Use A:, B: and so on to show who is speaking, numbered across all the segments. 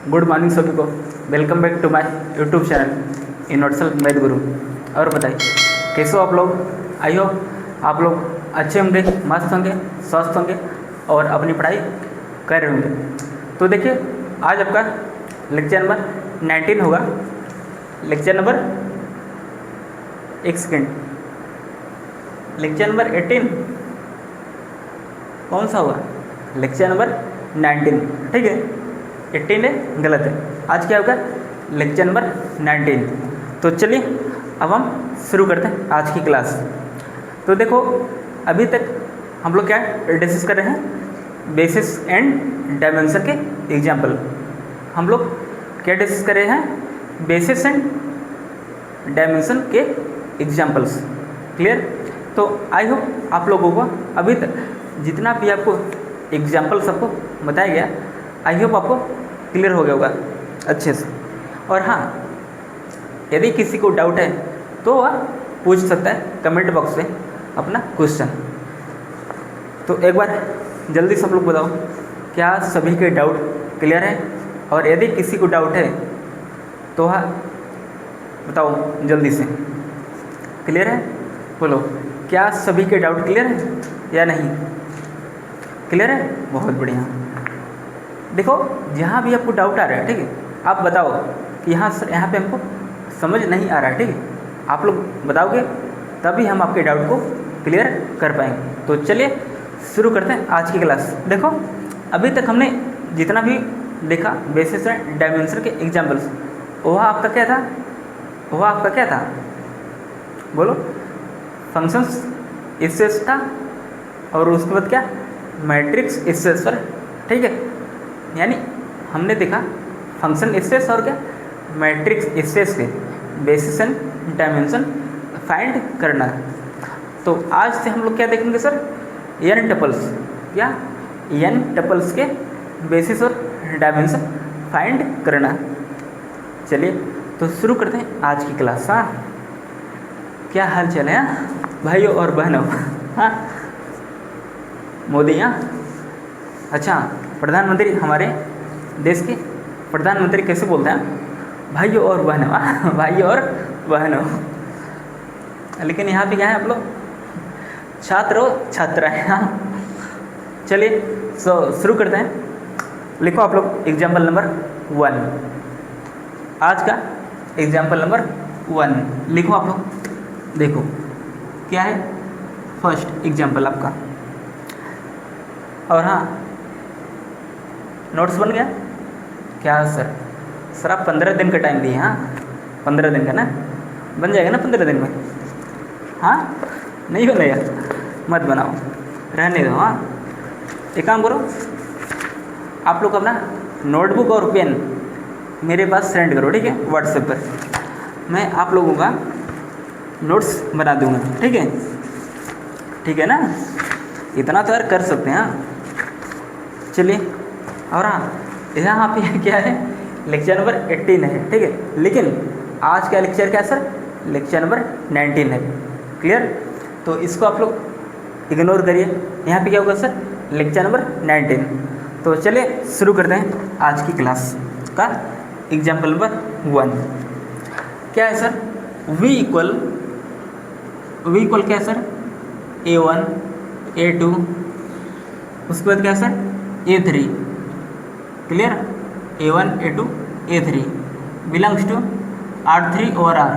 A: Good morning सभी को। Welcome back to my YouTube channel Universal Math Guru. और बताइए कैसे हो आप लोग। आई होप आप लोग अच्छे होंगे, मस्त होंगे, स्वस्थ होंगे और अपनी पढ़ाई कर रहे होंगे। तो देखिए आज आपका लेक्चर नंबर 19 होगा। लेक्चर नंबर एक सेकेंड, लेक्चर नंबर 18 कौन सा होगा? लेक्चर नंबर 19, ठीक है। 18 है, गलत है। आज क्या होगा? Lecture number 19। तो चलिए अब हम शुरू करते हैं आज की क्लास। तो देखो अभी तक हम लोग क्या डिस्कस कर रहे हैं, बेसिस एंड डायमेंशन के एग्जाम्पल। हम लोग क्या डिस्कस कर रहे हैं? बेसिस एंड डायमेंशन के एग्जाम्पल्स। क्लियर? तो आई होप आप लोगों को अभी तक जितना भी आपको एग्जाम्पल सबको बताया गया, आई होप आपको क्लियर हो गया होगा अच्छे से। और हाँ, यदि किसी को डाउट है तो वह पूछ सकता है कमेंट बॉक्स में अपना क्वेश्चन। तो एक बार जल्दी सब लोग बताओ, क्या सभी के डाउट क्लियर है? और यदि किसी को डाउट है तो वह बताओ जल्दी से। क्लियर है? बोलो, क्या सभी के डाउट क्लियर है या नहीं? क्लियर है? बहुत बढ़िया। देखो जहाँ भी आपको डाउट आ रहा है, ठीक है, आप बताओ कि यहाँ पे हमको समझ नहीं आ रहा है, ठीक है। आप लोग बताओगे तभी हम आपके डाउट को क्लियर कर पाएंगे। तो चलिए शुरू करते हैं आज की क्लास। देखो अभी तक हमने जितना भी देखा बेसिस एंड डायमेंशन के एग्जाम्पल्स, वह आपका क्या था? वह आपका क्या था? बोलो। फंक्शंस स्पेस था और उसके बाद क्या? मैट्रिक्स स्पेस पर, ठीक है। यानी हमने देखा फंक्शन स्पेस और क्या मैट्रिक्स स्पेस के बेसिस एंड डायमेंशन फाइंड करना। तो आज से हम लोग क्या देखेंगे सर? एन टपल्स, या एन टपल्स के बेसिस और डायमेंशन फाइंड करना। चलिए तो शुरू करते हैं आज की क्लास। हाँ, क्या हाल चाल है भाइयों और बहनों? हाँ, मोदी। हाँ, अच्छा, प्रधानमंत्री, हमारे देश के प्रधानमंत्री कैसे बोलते हैं? भाइयों और बहनों। भाइयों और बहनों। लेकिन यहाँ पे क्या है, आप लोग छात्र हो, छात्रा है। हाँ, चलिए शुरू करते हैं। लिखो आप लोग एग्जाम्पल नंबर 1। आज का एग्जाम्पल नंबर 1 लिखो आप लोग। देखो क्या है फर्स्ट एग्जाम्पल आपका। और हाँ, नोट्स बन गया क्या सर? सर आप 15 दिन का टाइम दिए। हाँ, 15 दिन का ना, बन जाएगा ना 15 दिन में? हाँ, नहीं बनेगा? मत बनाओ, रहने दो। हाँ, एक काम करो, आप लोग अपना नोटबुक और पेन मेरे पास सेंड करो, ठीक है, व्हाट्सएप पर। मैं आप लोगों का नोट्स बना दूंगा, ठीक है? ठीक है ना? इतना तो यार कर सकते हैं। हाँ, चलिए। और हाँ, यहाँ पे क्या है? लेक्चर नंबर 18 है, ठीक है। लेकिन आज का लेक्चर क्या है सर? लेक्चर नंबर 19 है। क्लियर? तो इसको आप लोग इग्नोर करिए। यहाँ पे क्या होगा सर? Lecture number 19। तो चलिए शुरू करते हैं आज की क्लास का एग्जाम्पल नंबर 1। क्या है सर? v इक्वल क्या है सर? a1 a2, उसके बाद क्या है sir? a3। Clear? a1 a2 a3 belongs to R3 over R,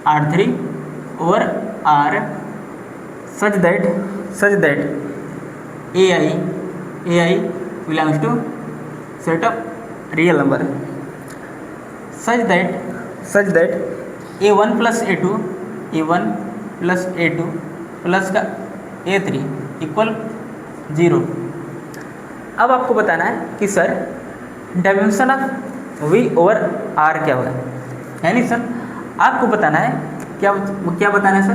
A: R3 over R such that ai belongs to set of real number such that a1 plus a2 plus का a3 equal 0। अब आपको बताना है कि sir dimension of v over r क्या होगा। यानी sir आपको बताना है क्या बताना है सर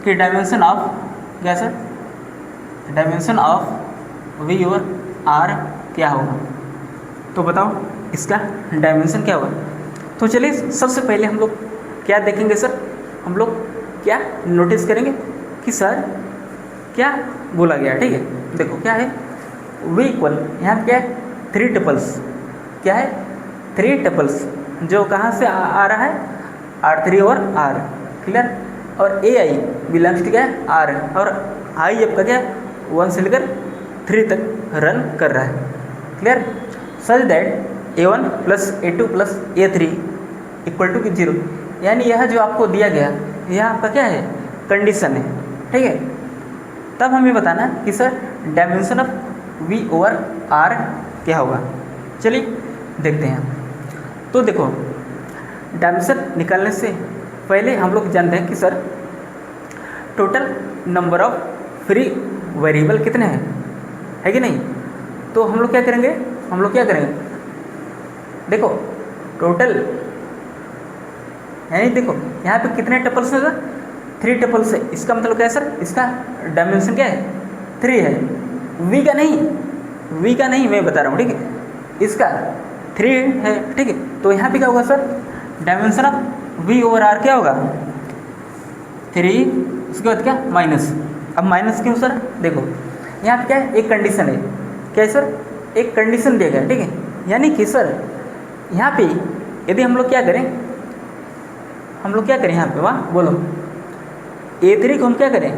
A: कि डायमेंशन ऑफ क्या sir? Dimension of v over r क्या होगा। तो बताओ इसका डायमेंशन क्या होगा। तो चलिए सबसे पहले हम लोग क्या देखेंगे सर? हम लोग क्या नोटिस करेंगे कि सर क्या बोला गया, ठीक है। देखो क्या है v इक्वल, यहाँ क्या है? 3 टपल्स, क्या है 3 टपल्स, जो कहाँ से आ रहा है R3 और R, क्लियर। और AI बिलोंग्स टू क्या है R, और I आपका क्या है 1 से लेकर 3 तक रन कर रहा है, clear. Such that A1 plus A2 plus A3 equal to 0, यानी यह जो आपको दिया गया यह आपका क्या है कंडीशन है, ठीक है। तब हमें बताना कि sir dimension of V over R क्या होगा। चलिए देखते हैं। तो देखो डायमेंशन निकालने से पहले हम लोग जानते हैं कि sir total number of free variable कितने हैं, है कि नहीं। तो हम लोग क्या करेंगे, देखो टोटल, यानी देखो यहाँ पे कितने टपल्स हैं सर 3 टपल्स है, इसका मतलब क्या है सर, इसका डायमेंशन क्या है 3 है। V का नहीं मैं बता रहा हूँ, ठीक है, इसका 3 है, ठीक है। तो यहाँ पे क्या होगा sir dimension of V over R क्या होगा 3, उसके बाद क्या माइनस। अब माइनस क्यों सर, देखो यहाँ पे क्या है एक कंडीशन है, क्या है सर एक कंडीशन दिया गया, ठीक है। यानी कि सर यहाँ पे यदि हम लोग क्या करें यहाँ पे, वाह बोलो A3 को हम क्या करें,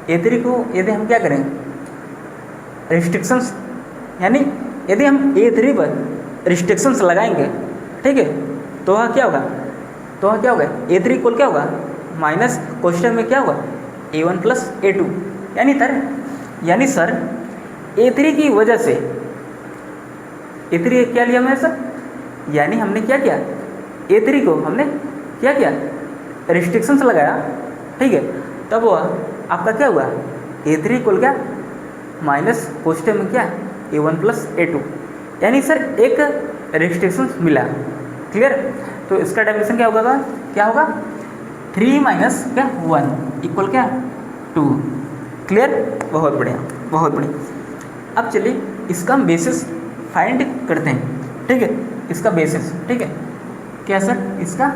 A: A3 को यदि हम क्या करें रिस्ट्रिक्शंस, यानी यदि हम A3 पर रिस्ट्रिक्शंस लगाएंगे, ठीक है, तो वह क्या होगा, A3 इक्वल क्या होगा माइनस क्वेश्चन में क्या होगा A1 प्लस A2, यानी सर A3 की वजह से A3 क्या लिया हमने सर, यानी हमने क्या किया A3 को हमने क्या किया रिस्ट्रिक्शंस लगाया, ठीक है। तब वह आपका क्या हुआ A3 इक्वल क्या माइनस क्वेश्चन में क्या A1 प्लस A2, यानी सर एक रिस्ट्रिक्शंस मिला, क्लियर। तो इसका डायमेंशन क्या होगा 3 माइनस क्या 1 इक्वल क्या 2, क्लियर। बहुत बढ़िया। अब चलिए इसका हम बेसिस फाइंड करते हैं, ठीक है, इसका बेसिस, ठीक है। क्या सर इसका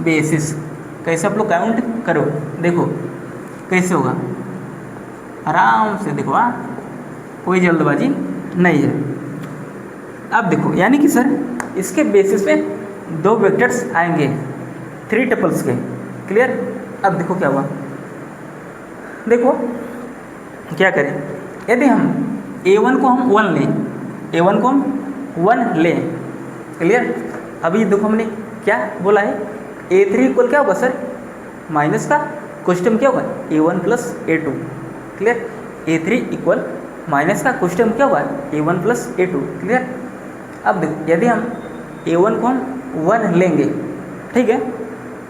A: बेसिस कैसे आप लोग काउंट करो, देखो कैसे होगा, आराम से देखो, कोई जल्दबाजी नहीं है। अब देखो यानी कि सर इसके बेसिस पे 2 वेक्टर्स आएंगे 3 टपल्स के, क्लियर। अब देखो क्या हुआ, देखो क्या करें, यदि हम A1 को हम 1 लें, क्लियर। अभी देखो हमने क्या बोला है A3 इक्वल क्या होगा सर माइनस का क्वेश्चन क्या होगा A1 plus A2, clear. A3 equal minus का क्वेश्चन क्या होगा A1 प्लस A2, क्लियर। अब देखो यदि हम A1 को हम 1 लेंगे, ठीक है,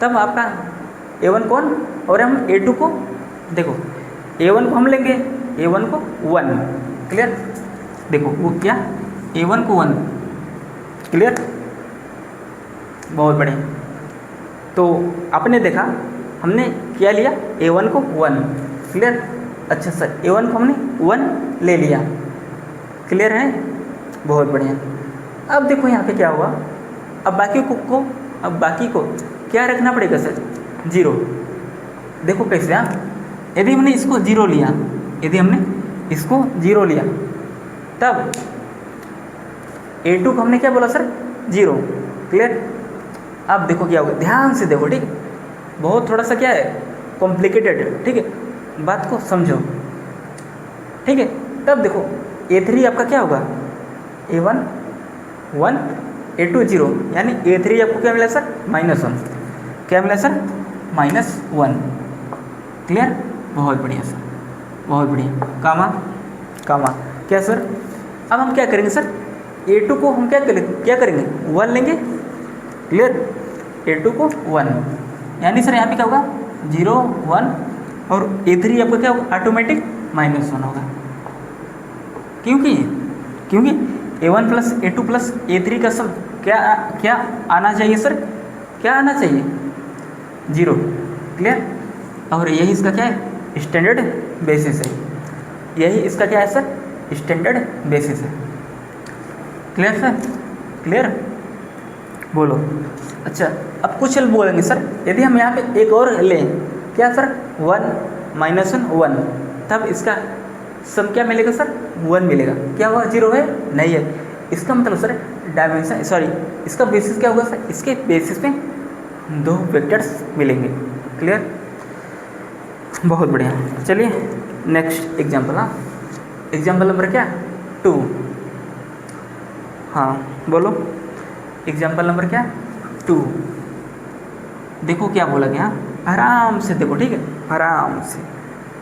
A: तब आपका A1 कौन और हम A2 को, देखो A1 को हम लेंगे A1 को 1, क्लियर। देखो वो क्या A1 को 1, क्लियर, बहुत बढ़िया। तो आपने देखा हमने क्या लिया A1 को 1, क्लियर। अच्छा सर A1 को हमने 1 ले लिया, क्लियर है, बहुत बढ़िया। अब देखो यहाँ पे क्या हुआ, अब बाकी को क्या रखना पड़ेगा सर 0। देखो कैसे, यदि हमने इसको 0 लिया, तब A2 को हमने क्या बोला सर 0, क्लियर। अब देखो क्या होगा, ध्यान से देखो, ठीक, बहुत थोड़ा सा क्या है कॉम्प्लिकेटेड है, ठीक है, बात को समझो, ठीक है। तब देखो A3 आपका क्या होगा A1 1 A2 0, यानी A3 आपको क्या मिला सर -1, क्या मिला सर -1, क्लियर, बहुत बढ़िया सर, बहुत बढ़िया। कामा क्या सर, अब हम क्या करेंगे सर A2 को हम क्या करेंगे 1 लेंगे, क्लियर। A2 को 1, यानी सर यहाँ पे क्या होगा 0 1, और A3 आपका क्या होगा ऑटोमेटिक -1 होगा, क्योंकि A1 plus A2 plus A3 का सब क्या आना चाहिए सर, क्या आना चाहिए 0, क्लियर। और यही इसका क्या है स्टैंडर्ड बेसिस है, यही इसका क्या है सर स्टैंडर्ड बेसिस है, क्लियर सर, क्लियर, बोलो। अच्छा अब कुछ बोलेंगे सर, यदि हम यहाँ पे एक और लें, क्या सर 1 -1, तब इसका सम क्या मिलेगा सर 1 मिलेगा, क्या हुआ 0 है नहीं है, इसका मतलब सर डायमेंशन, सॉरी इसका बेसिस क्या होगा सर, इसके बेसिस पे दो वेक्टर्स मिलेंगे। क्लियर, बहुत बढ़िया। चलिए नेक्स्ट एग्जाम्पल। हाँ, एग्जाम्पल नंबर क्या, 2। हाँ बोलो, एग्जाम्पल नंबर क्या, 2। देखो क्या बोला गया, आराम से देखो, ठीक है,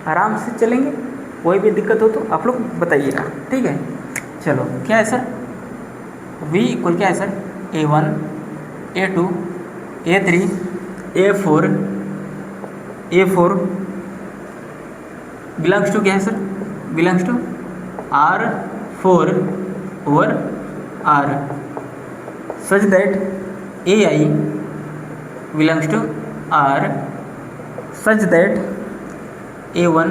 A: आराम से चलेंगे, कोई भी दिक्कत हो तो आप लोग बताइएगा, ठीक है। चलो क्या है सर, v इक्वल क्या है sir, a1 a2 a3 a4 belongs to क्या है sir, belongs to R4 over R such that AI belongs to R such that A1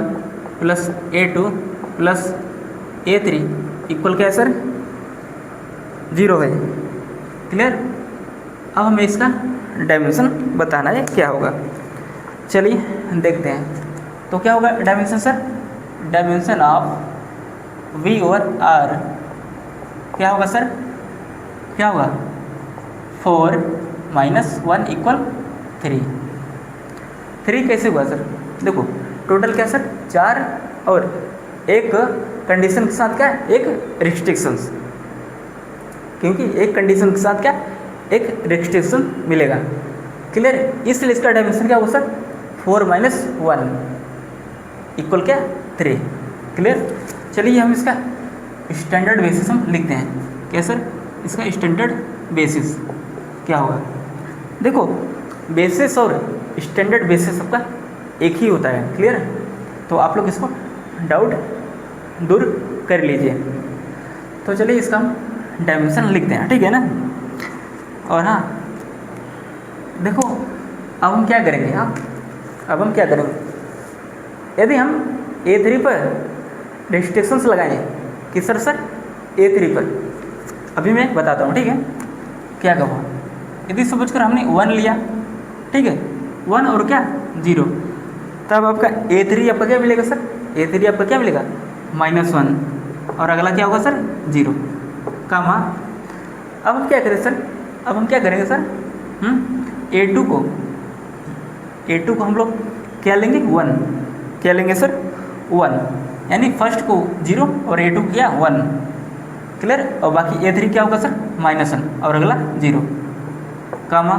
A: plus A2 plus A3 equal क्या है सर, 0 है। Clear, अब हमें इसका डायमेंशन बताना है क्या होगा। चलिए देखते हैं, तो क्या होगा dimension sir, dimension of V over R क्या होगा सर, क्या होगा, 4 माइनस 1 इक्वल 3 कैसे हुआ सर, देखो टोटल क्या सर, 4 और एक कंडीशन के साथ क्या, एक रिस्ट्रिक्शंस, क्योंकि एक कंडीशन के साथ क्या, एक रिस्ट्रिक्शन मिलेगा। क्लियर, इसलिए इसका डायमेंशन क्या होगा सर, 4 माइनस 1 इक्वल क्या, 3। क्लियर, चलिए हम इसका स्टैंडर्ड बेसिस हम लिखते हैं, क्या सर, इसका स्टैंडर्ड बेसिस क्या होगा। देखो बेसिस और स्टैंडर्ड बेसिस सबका एक ही होता है। क्लियर, तो आप लोग इसको डाउट दूर कर लीजिए। तो चलिए इसका हम डायमेंशन लिखते हैं, ठीक है ना। और हाँ देखो, अब हम क्या करेंगे, हाँ अब हम क्या करेंगे, यदि हम A3 पर रिस्ट्रिक्शंस लगाएं, किस सर A3 पर, अभी मैं बताता हूँ, ठीक है, क्या कहूँ। यदि समझ कर हमने 1 लिया, ठीक है, 1 और क्या 0, तब आपका A3 आपका क्या मिलेगा सर, A3 आपका क्या मिलेगा, -1, और अगला क्या होगा सर, 0 कामा। अब हम क्या करें सर, अब हम क्या करेंगे सर, A2 को हम लोग क्या लेंगे, 1, क्या लेंगे सर, 1, यानी फर्स्ट को 0 और A2 क्या 1। क्लियर, और बाकी A3 क्या होगा सर, -1 और अगला 0 कामा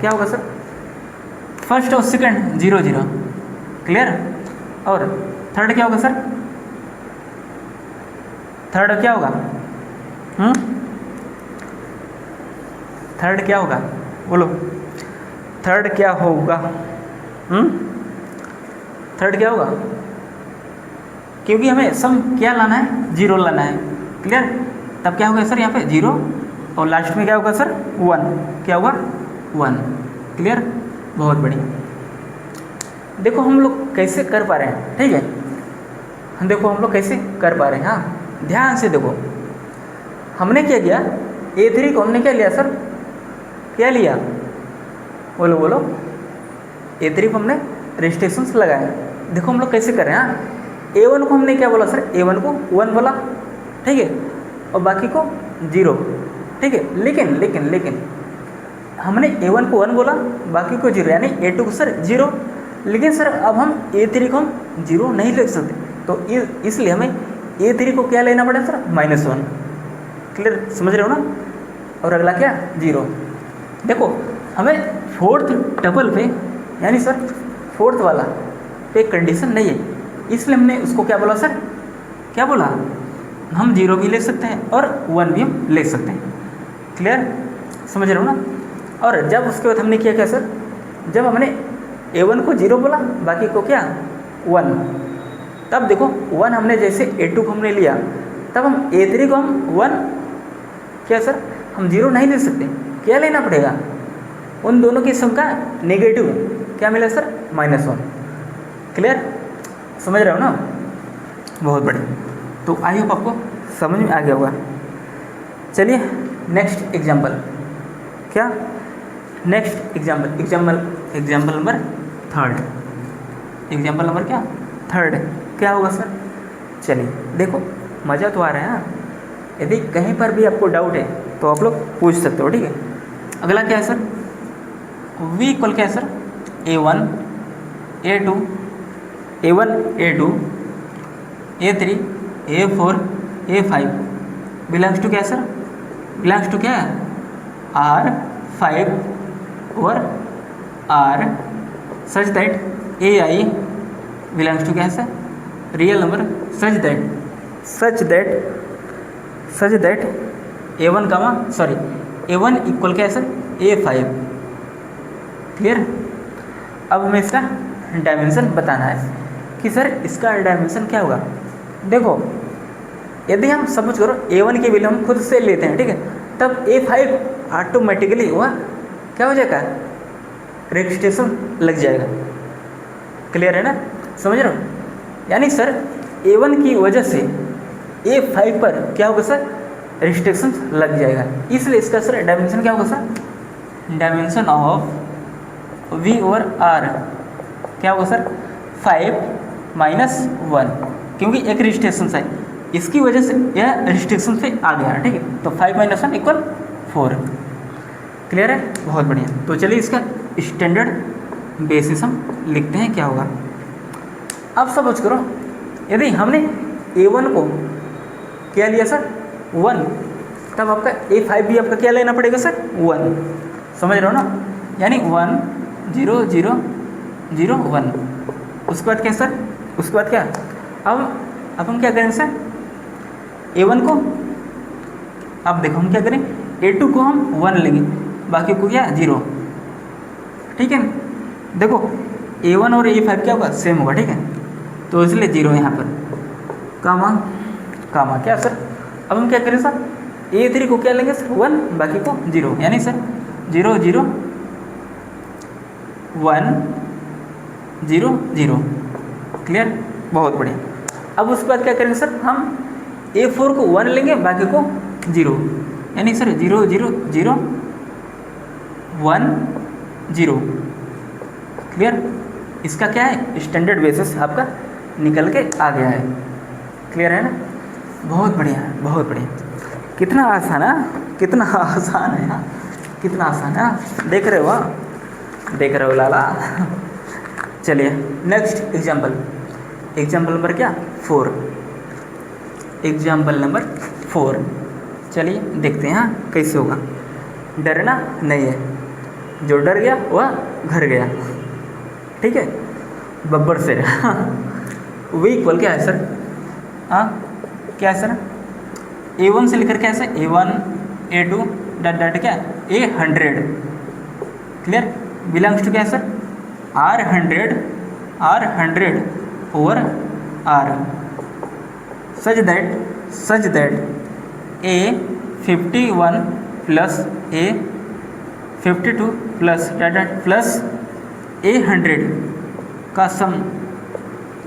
A: क्या होगा सर, फर्स्ट और सेकंड 0 0। क्लियर, और थर्ड क्या होगा सर, थर्ड क्या होगा, थर्ड क्या होगा, बोलो थर्ड क्या होगा, थर्ड क्या होगा, क्योंकि हमें सम क्या लाना है, 0 लाना है। क्लियर, तब क्या होगा सर, यहाँ पे 0 और लास्ट में क्या होगा सर, 1, क्या होगा 1। क्लियर, बहुत बढ़िया। देखो हम लोग कैसे कर पा रहे हैं, ठीक है, देखो हम लोग कैसे कर पा रहे हैं, हाँ ध्यान से देखो। हमने क्या किया, A3 को हमने क्या लिया सर, क्या लिया, बोलो A3 को हमने रिस्ट्रिक्शंस लगाए। देखो हम लोग कैसे कर रहे हैं, हाँ A1 को हमने क्या बोला सर, A1 को 1 बोला, ठीक है, और बाकी को 0, ठीक है। लेकिन हमने A1 को 1 बोला, बाकी को 0, यानी A2 को सर 0, लेकिन सर अब हम A3 को हम 0 नहीं लिख सकते, तो इसलिए हमें A3 को क्या लेना पड़ेगा सर, -1। क्लियर, समझ रहे हो ना, और अगला क्या 0। देखो हमें फोर्थ टपल पे, यानी सर फोर्थ वाला पे कंडीशन नहीं है, इसलिए हमने उसको क्या बोला सर, क्या बोला, हम 0 भी ले सकते हैं और 1 भी हम ले सकते हैं। क्लियर, समझ रहे हो ना। और जब उसके बाद हमने किया क्या सर, जब हमने A1 को 0 बोला, बाकी को क्या 1, तब देखो 1 हमने जैसे A2 को हमने लिया, तब हम A3 को हम 1 क्या सर, हम 0 नहीं ले सकते, क्या लेना पड़ेगा, उन दोनों की सम का नेगेटिव क्या मिला सर, -1। क्लियर, समझ रहे हो ना, बहुत बढ़िया। तो आई होप आपको समझ में आ गया होगा। चलिए नेक्स्ट एग्जाम्पल, क्या next example number 3, example number क्या 3 क्या होगा सर। चलिए देखो, मज़ा तो आ रहा है ना, यदि कहीं पर भी आपको डाउट है तो आप लोग पूछ सकते हो, ठीक है। अगला क्या है सर, v इक्वल क्या है sir, a1 a2 a1 a2 a3 a4 a5 belongs to क्या है सर, बिलोंग्स टू क्या है R5 और R such that AI belongs to क्या है sir, real number such that A1 comma sorry A1 equal क्या है सर, A5। क्लियर। अब हमें इसका डायमेंशन बताना है कि सर इसका डायमेंशन क्या होगा। देखो यदि हम सपोज करो A1 की वैल्यू हम खुद से लेते हैं, ठीक है, तब A5 ऑटोमेटिकली वह क्या हो जाएगा, रजिस्ट्रेशन लग जाएगा। क्लियर है ना, समझ रहे हो। यानी सर A1 की वजह से A5 पर क्या होगा सर, रजिस्ट्रेशन लग जाएगा। इसलिए इसका सर डायमेंशन क्या होगा sir, dimension of V over R क्या होगा सर, 5 - 1, क्योंकि एक रजिस्ट्रेशन है, इसकी वजह से यह रजिस्ट्रेशन से आ गया, ठीक है। तो 5 - 1 = 4। क्लियर है, बहुत बढ़िया। तो चलिए इसका स्टैंडर्ड बेसिस हम लिखते हैं, क्या होगा। अब सपोज करो यदि हमने A1 को क्या लिया सर, 1, तब आपका A5 भी आपका क्या लेना पड़ेगा सर, 1। समझ रहे हो ना, यानी 1 0 0 0 1। उसके बाद क्या सर, उसके बाद क्या, अब हम क्या करेंगे सर, A1 को, अब देखो हम क्या करें, A2 को हम 1 लेंगे, बाकी को क्या 0, ठीक है। देखो A1 और A5 क्या होगा, सेम होगा, ठीक है, तो इसलिए 0 यहाँ पर, कामा क्या सर। अब हम क्या करें सर, A3 को क्या लेंगे सर, 1, बाकी को 0, यानी सर 0 0 1 0 0। क्लियर, बहुत बढ़िया। अब उसके बाद क्या करेंगे सर, हम A4 को 1 लेंगे, बाकी को 0, यानी सर 0 0 0 1 0। क्लियर, इसका क्या है, स्टैंडर्ड बेसिस आपका निकल के आ गया है। क्लियर है ना, बहुत बढ़िया, बहुत बढ़िया। कितना आसान है, कितना आसान है, कितना आसान है, देख रहे हो, देख रहे हो लाला। चलिए नेक्स्ट एग्जाम्पल, एग्जाम्पल नंबर क्या, 4, एग्जाम्पल नंबर 4। चलिए देखते हैं कैसे होगा। डरना नहीं है, जो डर गया वह घर गया, ठीक है, बब्बर से। V इक्वल क्या है सर, क्या है सर, A1 से लेकर क्या है सर, A1 A2 डॉट क्या A100। क्लियर, बिलोंग्स टू क्या है sir, R100 over R such that A51 plus A52 plus plus A100 का सम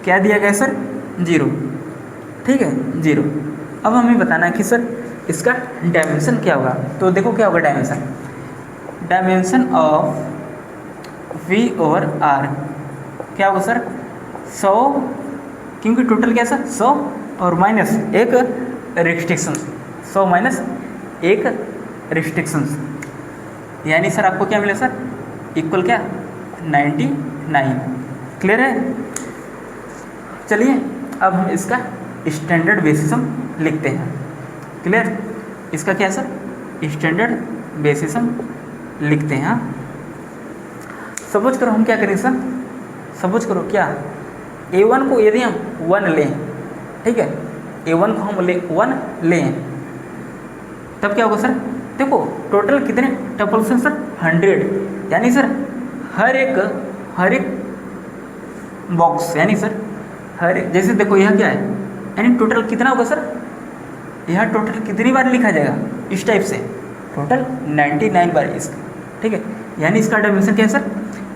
A: क्या दिया गया सर, 0, ठीक है, 0। अब हमें बताना है कि सर इसका डायमेंशन क्या होगा। तो देखो क्या होगा dimension of V over R क्या होगा सर, 100, क्योंकि टोटल क्या सर 100 और माइनस एक रिस्ट्रिक्शन, 100 माइनस एक रिस्ट्रिक्शन, यानी सर आपको क्या मिला सर, इक्वल क्या 99। क्लियर है। चलिए अब हम इसका स्टैंडर्ड बेसिस हम लिखते हैं। क्लियर, इसका क्या है सर, स्टैंडर्ड बेसिस हम लिखते हैं। सपोज करो हम क्या करें सर, सपोज करो क्या, A1 को यदि हम 1 लें, ठीक है, A1 को हम 1 लें, तब क्या होगा सर, देखो टोटल कितने टपल्स हैं सर, 100, यानी सर हर एक बॉक्स, यानी सर जैसे देखो यह क्या है, यानी टोटल कितना होगा सर, यह टोटल कितनी बार लिखा जाएगा, इस टाइप से टोटल 99 बार इसका, ठीक है, यानी इसका डायमेंशन क्या है सर,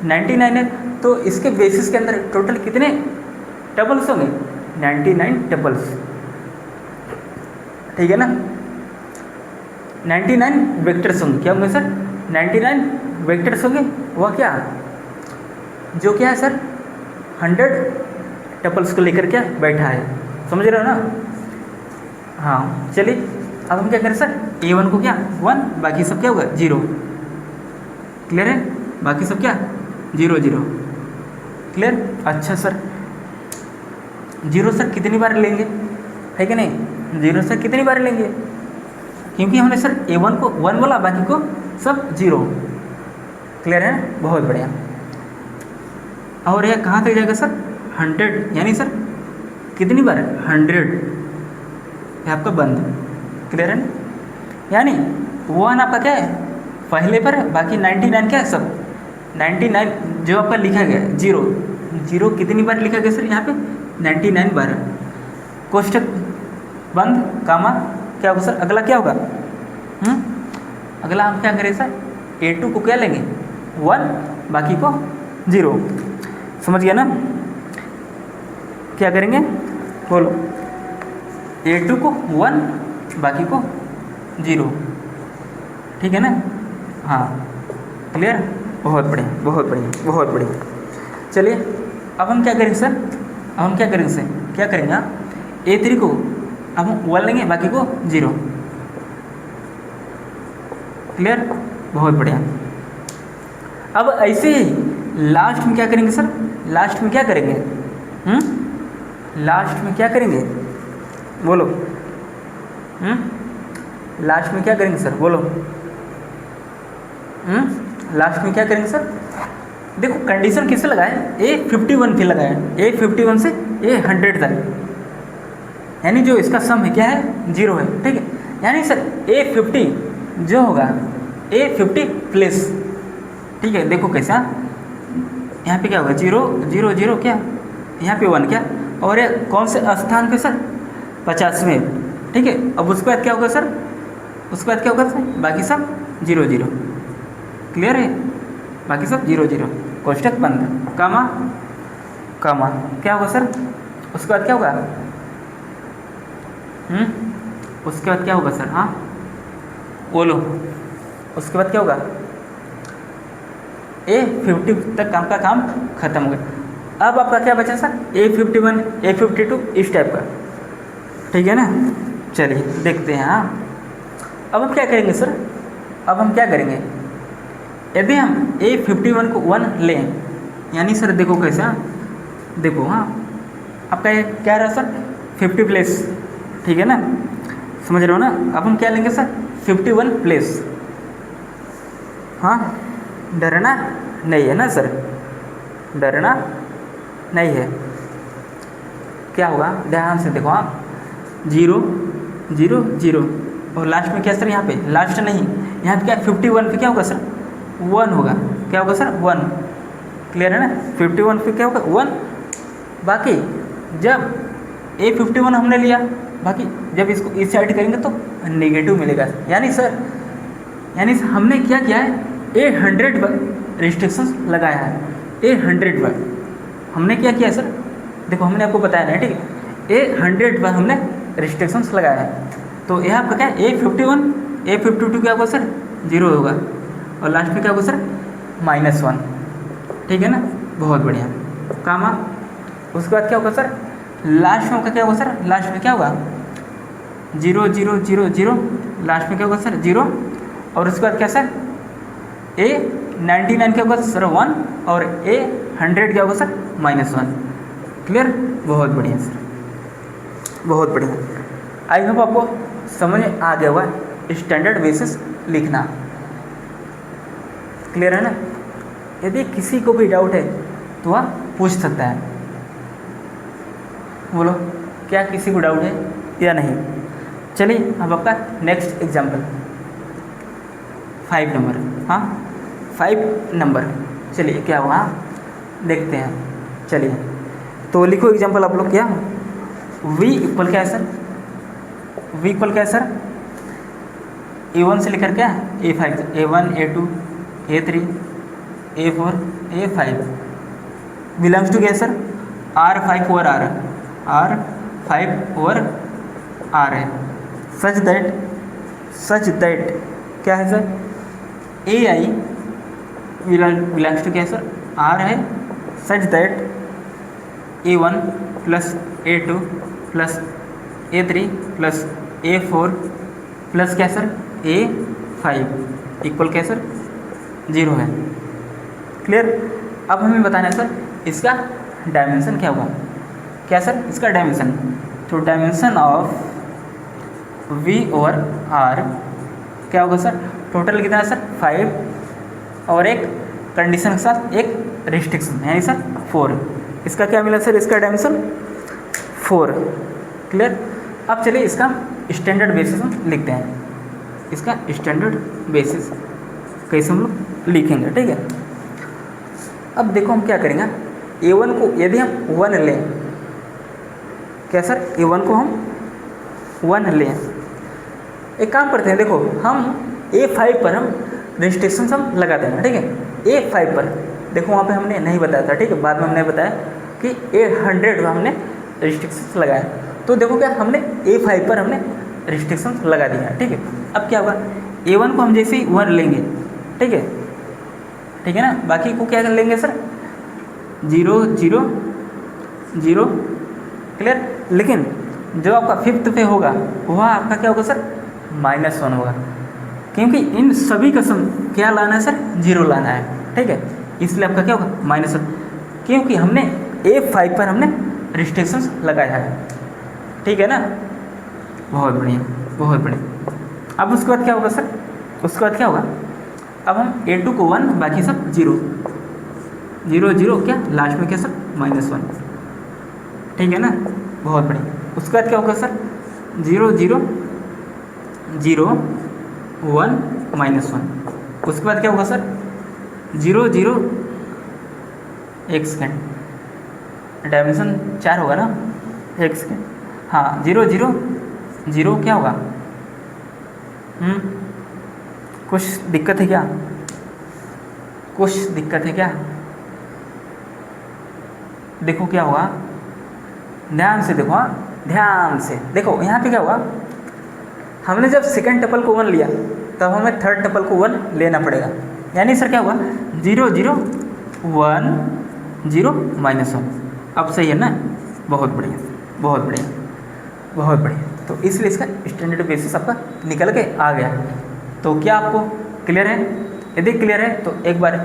A: 99 है। तो इसके बेसिस के अंदर टोटल कितने टपल्स होंगे, 99 टपल्स, ठीक है ना, 99 वेक्टर्स होंगे। क्या होंगे सर, 99 वेक्टर्स होंगे, वह क्या, जो क्या है सर 100 टपल्स को लेकर क्या बैठा है, समझ रहे हो ना। हाँ चलिए अब हम क्या करें सर, A1 को क्या 1, बाकी सब क्या होगा 0। क्लियर है, बाकी सब क्या 0 0। क्लियर। अच्छा सर, 0 सर कितनी बार लेंगे, है कि नहीं, 0 सर कितनी बार लेंगे, क्योंकि हमने सर A1 को 1 बोला, बाकी को सब 0। क्लियर है, बहुत बढ़िया। और यह कहाँ तक जाएगा सर 100, यानी सर कितनी बार 100, ये आपका बंद। क्लियर है ना, यानी 1 आपका क्या है पहले पर है, बाकी 99 क्या है सब 99 जो आपका लिखा गया है 0 0 कितनी बार लिखा गया सर यहाँ पे 99 बार। कोष्टक बंद, कामा, क्या होगा सर अगला क्या होगा, अगला हम क्या करें सर A2 को क्या लेंगे 1, बाकी को 0। समझ गया ना, क्या करेंगे बोलो, A2 को 1, बाकी को 0। ठीक है ना, हाँ क्लियर, बहुत बढ़िया बहुत बढ़िया बहुत बढ़िया। चलिए अब हम क्या करेंगे सर, अब हम क्या करेंगे सर, क्या करेंगे A3 को अब हम 1 लेंगे, बाकी को 0। क्लियर, बहुत बढ़िया। अब ऐसे ही लास्ट में क्या करेंगे सर, लास्ट में क्या करेंगे, लास्ट में क्या करेंगे बोलो, लास्ट में क्या करेंगे सर बोलो, लास्ट में क्या करेंगे सर, देखो कंडीशन किससे लगाए, A51 पे लगाए, A51 से A100 तक, यानी जो इसका सम है क्या है 0 है। ठीक है, यानी सर A50 जो होगा A50 प्लस, ठीक है देखो कैसा, यहाँ पे क्या होगा 0 0 0 क्या, यहाँ पे 1 क्या, और ये कौन से स्थान पे सर 50वें। ठीक है, अब उसके बाद क्या होगा सर, उसके बाद क्या होगा सर बाकी सब 0 0। क्लियर है, बाकी सब 0 0, कोष्टक बंद, कामा कामा, क्या होगा सर उसके बाद क्या होगा, उसके बाद क्या होगा सर, हाँ बोलो, उसके बाद क्या होगा A50 तक काम का काम खत्म हो गया। अब आपका क्या बचा सर A51 A52 इस टाइप का। ठीक है ना, चलिए देखते हैं। हाँ अब हम क्या करेंगे सर, अब हम क्या करेंगे, यदि हम A51 को 1 लें, यानी सर देखो कैसा, देखो हाँ आपका ये क्या रहा सर 50 प्लस, ठीक है ना, समझ रहे हो ना। अब हम क्या लेंगे सर 51 प्लस, हाँ डरना नहीं है ना सर, डरना नहीं है। क्या होगा ध्यान से देखो, हाँ 0 0 0, और लास्ट में क्या सर, यहाँ पे लास्ट नहीं, यहाँ पे क्या 51 पे क्या होगा सर 1 होगा, क्या होगा सर 1। क्लियर है ना, 51 पे क्या होगा 1, बाकी जब A51 हमने लिया, बाकी जब इसको इस साइड करेंगे तो नेगेटिव मिलेगा। यानी सर हमने क्या किया है A100 पर रिस्ट्रिक्शंस लगाया है, A100 पर हमने क्या किया सर, देखो हमने आपको बताया ना, ठीक है A100 पर हमने रिस्ट्रिक्शंस लगाया है। तो यह आपका क्या है A51 A52 क्या होगा सर 0 होगा, और लास्ट में क्या होगा सर -1। ठीक है ना, बहुत बढ़िया कामा। उसके बाद क्या होगा सर, लास्ट में क्या होगा सर, लास्ट में क्या होगा 0 0 0 0, लास्ट में क्या होगा सर 0, और उसके बाद क्या सर A99 क्या होगा सर 1, और A100 क्या होगा सर -1। क्लियर, बहुत बढ़िया सर, बहुत बढ़िया। आई होप आपको समझ में आ गया होगा स्टैंडर्ड बेसिस लिखना। क्लियर है ना, यदि किसी को भी डाउट है तो वह पूछ सकता है। बोलो क्या किसी को डाउट है या नहीं। चलिए अब आपका नेक्स्ट एग्जाम्पल 5 नंबर, हाँ 5 नंबर, चलिए क्या हुआ देखते हैं। चलिए तो लिखो एग्जाम्पल आप लोग, क्या V इक्वल क्या है सर, V इक्वल क्या है सर A1 से लेकर क्या A5, A1 A2 A3 A4 A5 belongs to क्या है sir R5 over R, R5 over R है, सच दैट क्या है सर AI बिलोंग्स टू क्या है सर R है, such that A1 plus A2 plus A3 plus A4 plus क्या sir A5 equal क्या सर 0 है। क्लियर। अब हमें बताना है सर इसका डायमेंशन क्या होगा। क्या सर इसका डायमेंशन, तो dimension of V over R क्या होगा सर, टोटल कितना है सर 5 और एक कंडीशन के साथ एक रिस्ट्रिक्शन यानी सर 4। इसका क्या मिला सर, इसका डायमेंशन 4। क्लियर। अब चलिए इसका स्टैंडर्ड बेसिस हम लिखते हैं। इसका स्टैंडर्ड बेसिस कैसे हम लोग लिखेंगे, ठीक है। अब देखो हम क्या करेंगे, A1 को यदि हम 1 लें, क्या सर A1 को हम 1 लें, एक काम करते हैं, देखो हम A5 पर हम रिस्ट्रिक्शंस हम लगा देंगे, ठीक है। A5 पर देखो वहाँ पे हमने नहीं बताया था, ठीक है, बाद में हमने बताया कि 800 हमने रिस्ट्रिक्शंस लगाया। तो देखो क्या हमने A5 पर हमने रिस्ट्रिक्शंस लगा दिया, ठीक है। अब क्या होगा, A1 को हम जैसे ही 1 लेंगे, ठीक है, ठीक है ना, बाकी को क्या कर लेंगे सर 0 0 0। क्लियर। लेकिन जो आपका 5th पे होगा वह आपका क्या होगा सर -1 होगा, क्योंकि इन सभी का सम क्या लाना है सर 0 लाना है, ठीक है। इसलिए आपका क्या होगा -1, क्योंकि हमने A5 पर हमने रिस्ट्रिक्शंस लगाया है, ठीक है ना। बहुत बढ़िया, बहुत बढ़िया। अब उसके बाद क्या होगा सर, उसके बाद क्या होगा, अब हम A2 को 1 बाकी सब 0 0 0 क्या लास्ट में क्या सर -1, ठीक है ना। बहुत बढ़िया। उसके बाद क्या होगा सर 0 0 0 1 -1। उसके बाद क्या होगा सर 0 0 1 सेकेंड, डायमेंशन 4 होगा ना, 1 सेकेंड, हाँ 0 0 0 क्या होगा, कुछ दिक्कत है क्या, कुछ दिक्कत है क्या, देखो क्या होगा, ध्यान से देखो, हाँ ध्यान से देखो, यहाँ पे क्या होगा, हमने जब सेकंड टपल को 1 लिया तब हमें थर्ड टपल को 1 लेना पड़ेगा, यानी सर क्या होगा 0 0 1 0 -1। अब सही है ना, बहुत बढ़िया, बहुत बढ़िया, बहुत बढ़िया। तो इसलिए इसका स्टैंडर्ड बेसिस आपका निकल के आ गया। तो क्या आपको क्लियर है? यदि क्लियर है तो एक बार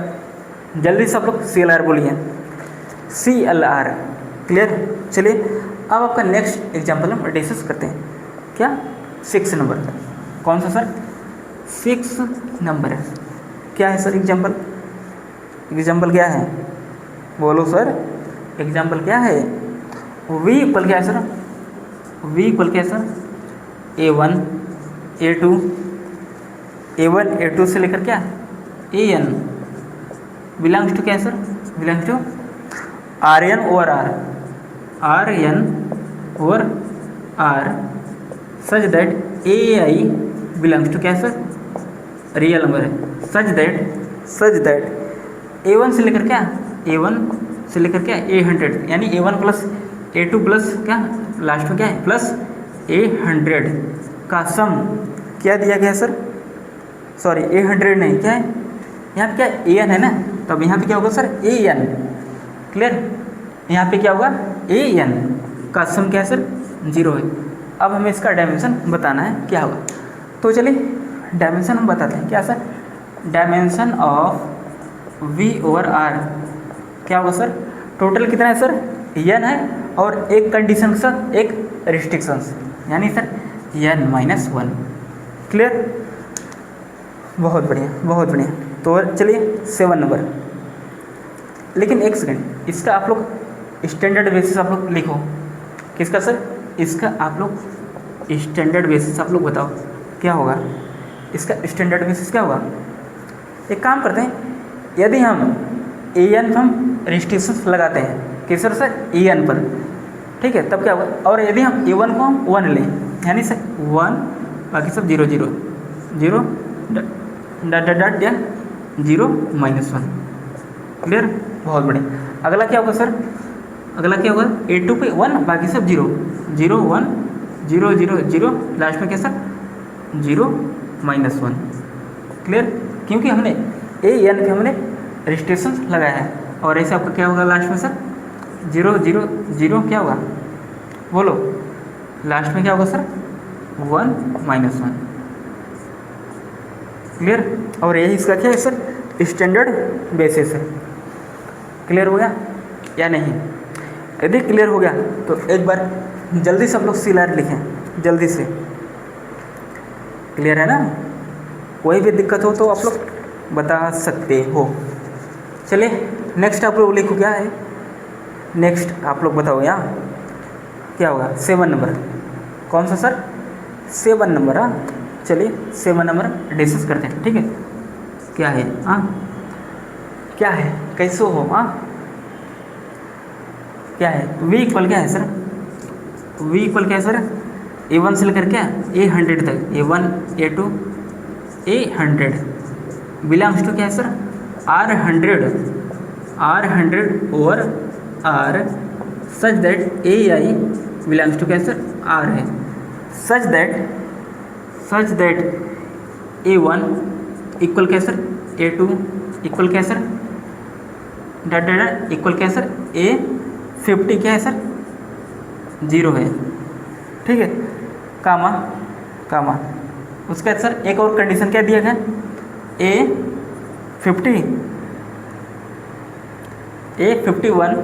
A: जल्दी से आप लोग CLR बोलिए, CLR। क्लियर। चलिए अब आपका नेक्स्ट एग्जाम्पल हम डिस्कस करते हैं। क्या 6 नंबर, कौन सा सर 6 नंबर है, क्या है सर एग्जाम्पल, एग्जाम्पल क्या है बोलो सर, एग्जाम्पल क्या है, V इक्वल क्या है सर, V इक्वल क्या है sir A1 A2 A1 A2 से लेकर क्या AN बिलोंग्स टू क्या है sir, belongs to RN over R, RN over R such that AI belongs to क्या है सर रियल नंबर है, सच दैट A1 से लेकर क्या A1 से लेकर क्या A100, यानी A1 प्लस A2 प्लस क्या लास्ट में क्या है प्लस A100 का सम क्या दिया गया सर, सॉरी A100 नहीं, क्या है यहाँ पे क्या AN है ना, तब यहाँ पे क्या होगा सर AN। क्लियर। यहाँ पे क्या होगा AN का सम क्या है सर 0 है। अब हमें इसका डायमेंशन बताना है क्या होगा, तो चलिए डायमेंशन हम बताते हैं। क्या sir dimension of V over R क्या होगा सर, टोटल कितना है सर N है और एक कंडीशन के साथ एक रिस्ट्रिक्शंस, यानी सर N-1। क्लियर। बहुत बढ़िया, बहुत बढ़िया। तो चलिए 7 नंबर, लेकिन एक सेकंड, इसका आप लोग स्टैंडर्ड बेसिस आप लोग लिखो। किसका सर, इसका आप लोग स्टैंडर्ड बेसिस आप लोग बताओ क्या होगा, इसका स्टैंडर्ड बेसिस क्या होगा। एक काम करते हैं, यदि हम AN पर हम रिस्ट्रिक्शंस लगाते हैं किस सर AN पर, ठीक है, तब क्या होगा, और यदि हम A1 को हम 1 लें, यानी सर 1 बाकी सब 0 0 0 डॉट या 0 -1। क्लियर। बहुत बढ़िया। अगला क्या होगा सर, अगला क्या होगा A2 पे 1 बाकी सब 0 0 1 0 0 0 लास्ट में क्या सर 0 -1। क्लियर। क्योंकि हमने AN पे हमने रिस्ट्रिक्शंस लगाया है, और ऐसे आपका क्या होगा लास्ट में सर 0 0 0 क्या होगा बोलो, लास्ट में क्या होगा सर 1 -1। क्लियर। और यही इसका क्या है सर, स्टैंडर्ड बेसिस है। क्लियर हो गया या नहीं? यदि क्लियर हो गया तो एक बार जल्दी से आप लोग CLR लिखें, जल्दी से। क्लियर है ना? कोई भी दिक्कत हो तो आप लोग बता सकते हो। चलिए नेक्स्ट आप लोग लिखो, क्या है नेक्स्ट आप लोग बताओ यहाँ क्या होगा। 7 नंबर, कौन सा सर? 7 नंबर। हाँ चलिए 7 नंबर डिस्कस करते हैं, ठीक है। क्या है? हाँ क्या है, कैसे हो? हाँ क्या है? V इक्वल क्या है सर? V इक्वल क्या है सर? A1 से लेकर क्या A100 तक, A1 A2 A100 belongs to क्या है sir? R100 over R such that AI belongs to क्या है सर? R है। सच दैट A1 इक्वल क्या है सर? A2 इक्वल क्या है सर? डॉट डॉट इक्वल क्या है सर? A50 क्या है सर? 0 है, ठीक है। कामा उसके बाद सर एक और कंडीशन क्या दिया गया? A51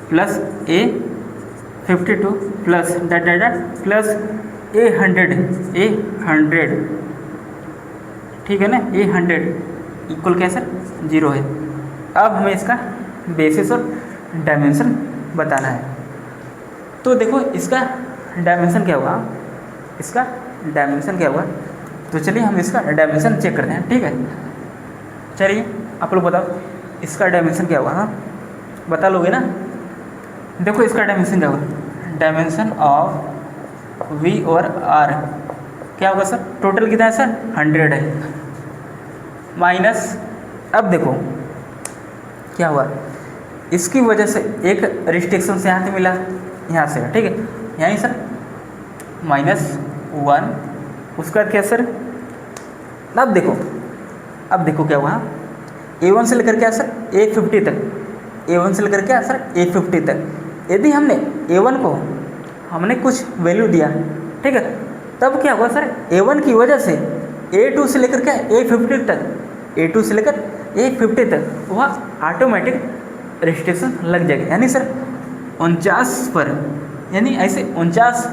A: plus A52 plus dot dot plus A100, ठीक है ना। A100 इक्वल क्या है सर? 0 है। अब हमें इसका बेसिस और डायमेंशन बताना है। तो देखो इसका डायमेंशन क्या होगा, तो चलिए हम इसका डायमेंशन चेक करते हैं, ठीक है। चलिए आप लोग बताओ इसका डायमेंशन क्या होगा? हाँ बता लोगे ना? देखो इसका डायमेंशन क्या होगा? डायमेंशन ऑफ V और R क्या होगा सर? टोटल कितना है सर? 100 है, माइनस, अब देखो क्या हुआ, इसकी वजह से एक रिस्ट्रिक्शन से यहाँ से मिला, यहाँ से, ठीक है। यहीं सर -1, उसका क्या सर? अब देखो क्या हुआ, A1 से लेकर क्या सर? A50 तक, A1 से लेकर क्या सर? A50 तक। यदि हमने A1 को हमने कुछ वैल्यू दिया, ठीक है, तब क्या हुआ सर? A1 की वजह से A2 से लेकर क्या A50 तक, A2 से लेकर A50 तक वह ऑटोमेटिक रिस्ट्रिक्शन लग जाएगा। यानी सर 49 पर, यानी ऐसे 49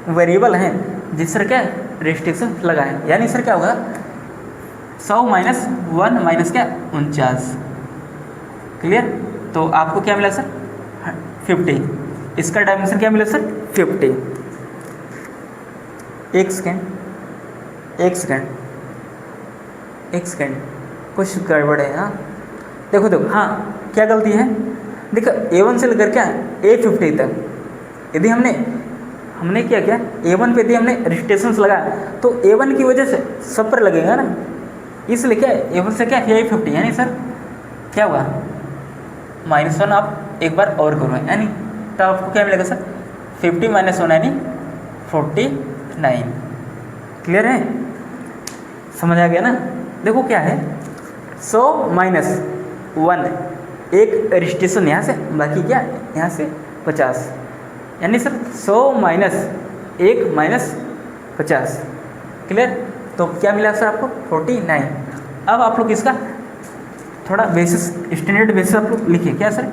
A: वेरिएबल हैं जिस पर क्या रिस्ट्रिक्शन लगा है। यानी सर क्या होगा? 100 माइनस 1 माइनस क्या? 49। क्लियर? तो आपको क्या मिला सर? 50। इसका डायमेंशन क्या मिला सर? 50। एक सेकेंड कुछ गड़बड़ है। हाँ देखो हाँ क्या गलती है? देखो A1 से लेकर क्या A50 तक यदि हमने क्या किया, A1 पे यदि हमने रिस्ट्रिक्शंस लगाया तो A1 की वजह से सब पर लगेगा ना, इसलिए क्या A1 से क्या A50, यानी सर क्या हुआ? -1 आप एक बार और करो, यानी तब आपको क्या मिलेगा सर? 50 माइनस 1 यानी 49। क्लियर है? समझ आ गया ना? देखो क्या है, 100 माइनस 1 एक रिस्ट्रिक्शन यहाँ से, बाकी क्या यहाँ से 50, यानी सर 100 माइनस 1 माइनस 50। क्लियर? तो क्या मिला सर आपको? 49। अब आप लोग इसका थोड़ा बेसिस, स्टैंडर्ड बेसिस आप लोग लिखिए। क्या सर?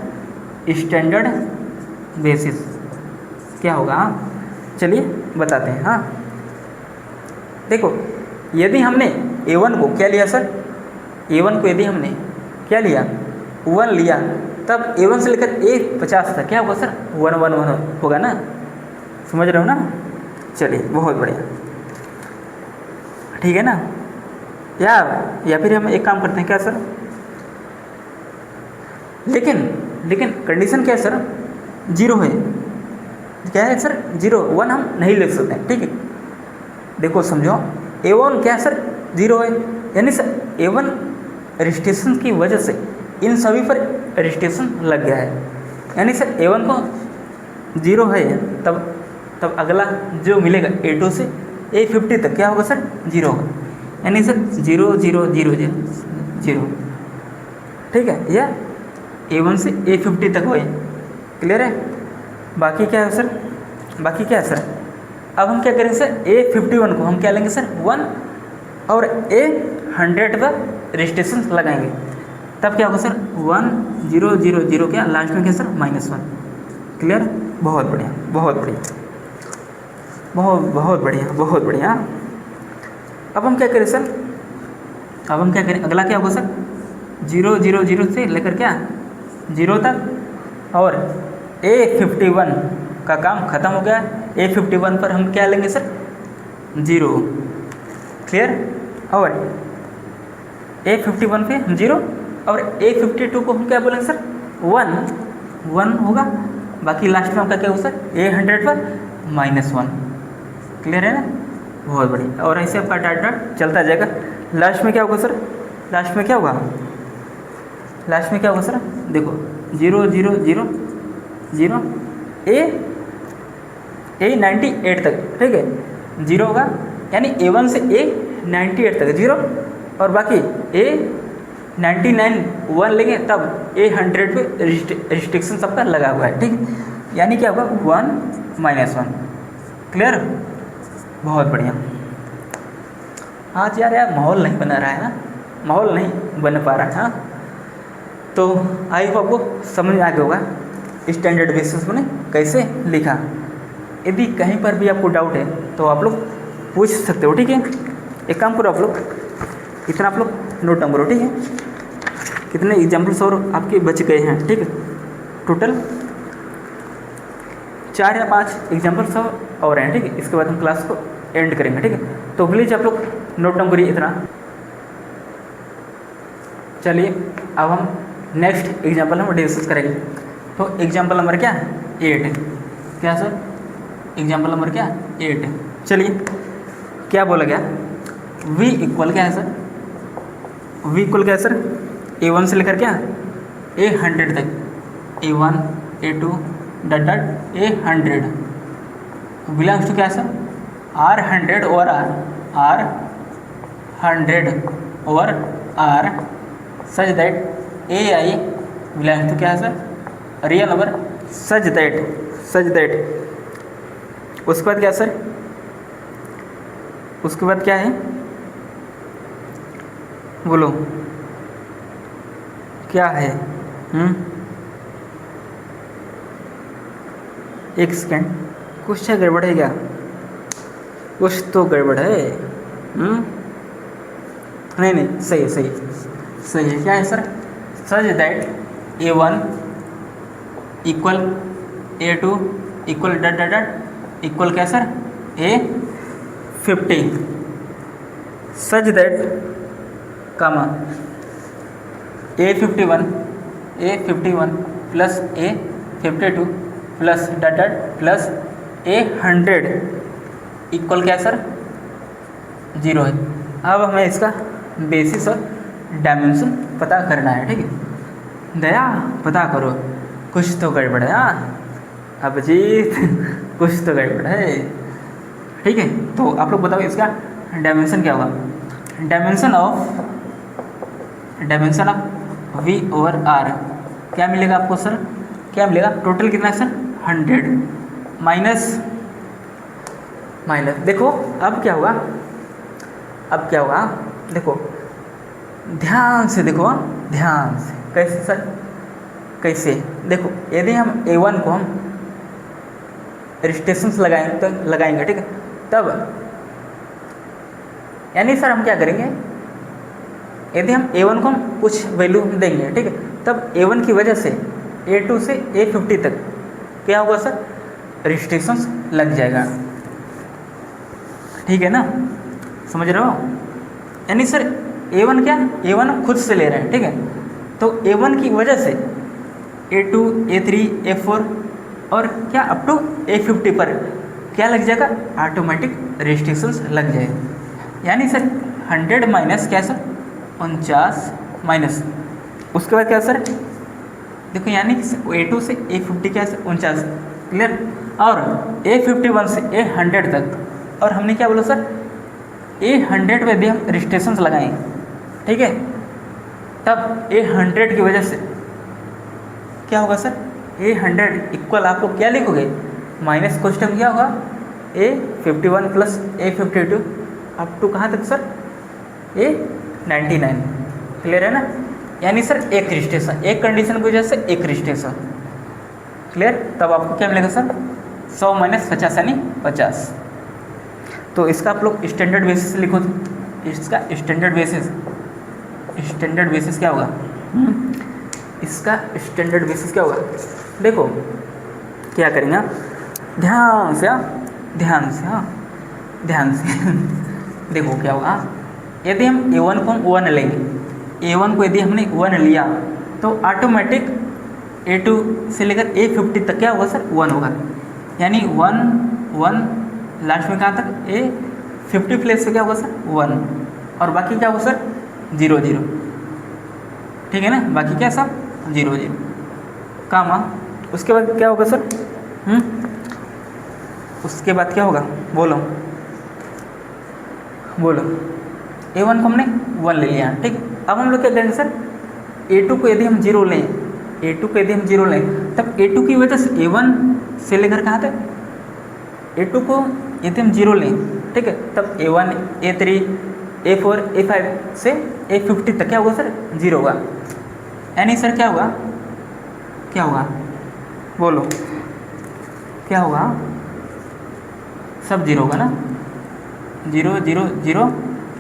A: स्टैंडर्ड बेसिस क्या होगा? चलिए बताते हैं। हाँ देखो यदि हमने A1 को क्या लिया सर? A1 को यदि हमने क्या लिया? 1 लिया, तब A1 से लेकर A50 तक क्या होगा सर? 1 1 1 होगा ना? समझ रहे हो ना? चलिए बहुत बढ़िया, ठीक है ना यार। या फिर हम एक काम करते हैं क्या सर, लेकिन कंडीशन क्या है सर? 0 है। क्या है सर? 0, 1 हम नहीं लिख सकते हैं, ठीक है। देखो समझो, A1 क्या है सर? 0 है, यानी सर A1 रिस्ट्रिक्शन की वजह से इन सभी पर रिस्ट्रिक्शन लग गया है। यानी सर A1 को 0 है, तब अगला जो मिलेगा A2 से A50 तक क्या होगा सर? 0 होगा। यानी सर 0 0 0 0, ठीक है, या A1 से A50 तक हुए। क्लियर है? बाकी क्या है सर? अब हम क्या करेंगे सर? A51 को हम क्या लेंगे सर? 1, और ए 100 पर रजिस्ट्रेशन लगाएंगे, तब क्या होगा सर 1000 क्या लास्ट में क्या सर -1। क्लियर? बहुत बढ़िया, बहुत बढ़िया, बहुत बढ़िया, बहुत बढ़िया। अब हम क्या करें सर, अब हम क्या करें, अगला क्या होगा सर 000 से लेकर क्या 0 तक, और A51 का काम ख़त्म हो गया। A51 पर हम क्या लेंगे सर 0। क्लियर? और A51 पे हम 0 और A52 को हम क्या बोलेंगे सर 1 होगा। बाकी लास्ट में आपका क्या होगा सर A100 पर -1। क्लियर है ना? बहुत बढ़िया। और ऐसे आपका डाटा चलता जाएगा। लास्ट में क्या होगा सर, लास्ट में क्या होगा, लास्ट में क्या होगा सर, देखो 0 0 0 0 A98 तक, ठीक है 0 होगा, यानी A1 से A98 तक 0, और बाकी A99 1 लेंगे तब A100 पे रिस्ट्रिक्शन सबका लगा हुआ है, ठीक है, यानी क्या होगा 1 -1। क्लियर? बहुत बढ़िया। आज यार माहौल नहीं बना रहा है ना, माहौल नहीं बन पा रहा है। हाँ, तो आई होप आपको समझ में आ गया होगा स्टैंडर्ड बेसिस में कैसे लिखा। यदि कहीं पर भी आपको डाउट है तो आप लोग पूछ सकते हो, ठीक है। एक काम करो, आप लोग इतना आप लोग नोट डाउन करो, ठीक है। कितने एग्जाम्पल्स और आपके बच गए हैं, ठीक है, टोटल 4 या 5 एग्जाम्पल्स और हैं, ठीक है। इसके बाद हम क्लास को एंड करेंगे, ठीक है। तो प्लीज़ आप लोग नोट डाउन करिए इतना। चलिए अब हम नेक्स्ट एग्जाम्पल हम डिस्कस करेंगे। तो एग्जाम्पल नंबर क्या है 8, क्या सर एग्जाम्पल नंबर क्या 8। चलिए क्या बोला गया, V इक्वल क्या है सर, V इक्वल क्या है सर A1 से लेकर क्या A100 तक, A1 A2 dot dot A100 belongs to क्या है sir R100 over R100 over R such that AI belongs to क्या है sir real number such that. उसके बाद क्या सर, उसके बाद क्या है बोलो क्या है, एक सेकेंड, कुछ गड़बड़ है क्या, कुछ तो गड़बड़ है। नहीं सही है क्या है sir, such that A1 equal A2 equal dot dot dot equal क्या sir A50 such that comma A51 plus A52 plus dot dot plus A100 equal क्या सर 0 है। अब हमें इसका बेसिस और डायमेंशन पता करना है, ठीक है। दया पता करो, कुछ तो गड़बड़ है। अभिजीत कुछ तो गड़बड़ है, ठीक है। तो आप लोग बताओ इसका डायमेंशन क्या होगा, dimension of V over R क्या मिलेगा आपको सर, क्या मिलेगा टोटल कितना है सर 100 माइनस देखो अब क्या हुआ, देखो ध्यान से देखो, ध्यान से कैसे सर, कैसे देखो, यदि हम A1 को हम रिस्ट्रिक्शंस लगाएंगे, ठीक है, तब यानी सर हम क्या करेंगे, यदि हम A1 को हम कुछ वैल्यू देंगे, ठीक है, तब A1 की वजह से A2 से A50 तक क्या होगा सर रिस्ट्रिक्शंस लग जाएगा, ठीक है ना, समझ रहे हो। यानी सर A1 क्या, A1 खुद से ले रहे हैं, ठीक है, तो A1 की वजह से A2 A3 A4 और क्या अप टू A50 पर क्या लग जाएगा, ऑटोमेटिक रिस्ट्रिक्शंस लग जाएगा। यानी सर 100 माइनस क्या सर 49 माइनस उसके बाद क्या सर देखो, यानी A2 से A50 क्या सर 49, क्लियर, और A51 से A100 तक, और हमने क्या बोला सर A100 पे भी हम रिस्ट्रिक्शंस लगाएं, ठीक है, तब A100 की वजह से क्या होगा सर A100 इक्वल आप लोग क्या लिखोगे माइनस क्वेश्चन क्या होगा A51 plus A52 up to कहाँ तक सर A99। क्लियर है ना? यानी सर एक रिस्टेशन, एक कंडीशन की वजह से एक रिस्टेशन। क्लियर? तब आपको क्या मिलेगा सर? 100 माइनस 50 यानी 50। तो इसका आप लोग स्टैंडर्ड बेसिस लिखो। इसका स्टैंडर्ड बेसिस क्या होगा? इसका स्टैंडर्ड बेसिस क्या होगा? देखो क्या करेंगे आप, ध्यान से देखो क्या होगा। यदि हम A1 को हम 1 लेंगे, A1 को यदि हमने 1 लिया तो ऑटोमेटिक A2 से लेकर A50 तक क्या होगा सर? 1 होगा। यानी 1 1 लास्ट में कहाँ तक? A50 प्लेस से क्या होगा सर? 1, और बाकी क्या होगा सर? 0 0। ठीक है ना? बाकी क्या सब? 0 0 कामा। उसके बाद क्या होगा सर? उसके बाद क्या होगा? बोलो A1 को हमने 1 ले लिया, ठीक। अब हम लोग क्या करेंगे सर? A2 को यदि हम 0 लें, तब A2 की वजह से A1 से लेकर कहाँ तक? A2 को यदि हम 0 लें, ठीक है, तब A1 A3 A4 A5 से A50 तक क्या होगा सर? 0 होगा। यानी सर क्या होगा? बोलो क्या होगा? सब 0 होगा ना? 0 0 0,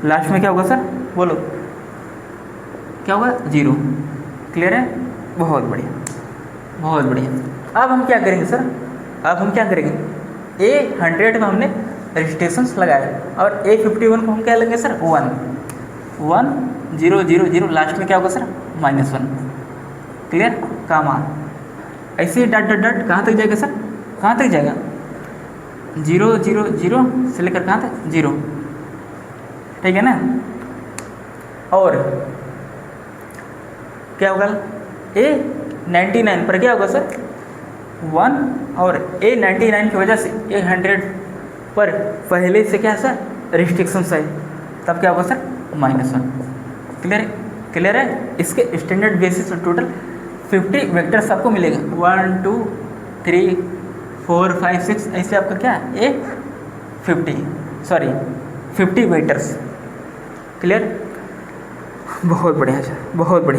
A: लास्ट में क्या होगा सर? बोलो क्या होगा? 0। क्लियर है? बहुत बढ़िया। अब हम क्या करेंगे सर? A100 में हमने रजिस्ट्रेशंस लगाए और A51 को हम क्या लेंगे सर? 1 1 0 0 0, लास्ट में क्या होगा सर? -1। क्लियर? कामा। ऐसे ही डॉट कहाँ तक जाएगा सर? 0 0 0 से लेकर कहाँ तक? 0। ठीक है ना? और क्या होगा? A99 पर क्या होगा सर? 1, और A99 की वजह से A100 पर पहले से क्या सर? रिस्ट्रिक्शंस है, तब क्या होगा सर? -1। क्लियर है? इसके स्टैंडर्ड बेसिस पर टोटल 50 वेक्टर्स आपको मिलेंगे। 1 2 3 4 5 6, ऐसे आपका क्या? 50 वेक्टर्स। क्लियर? बहुत बढ़िया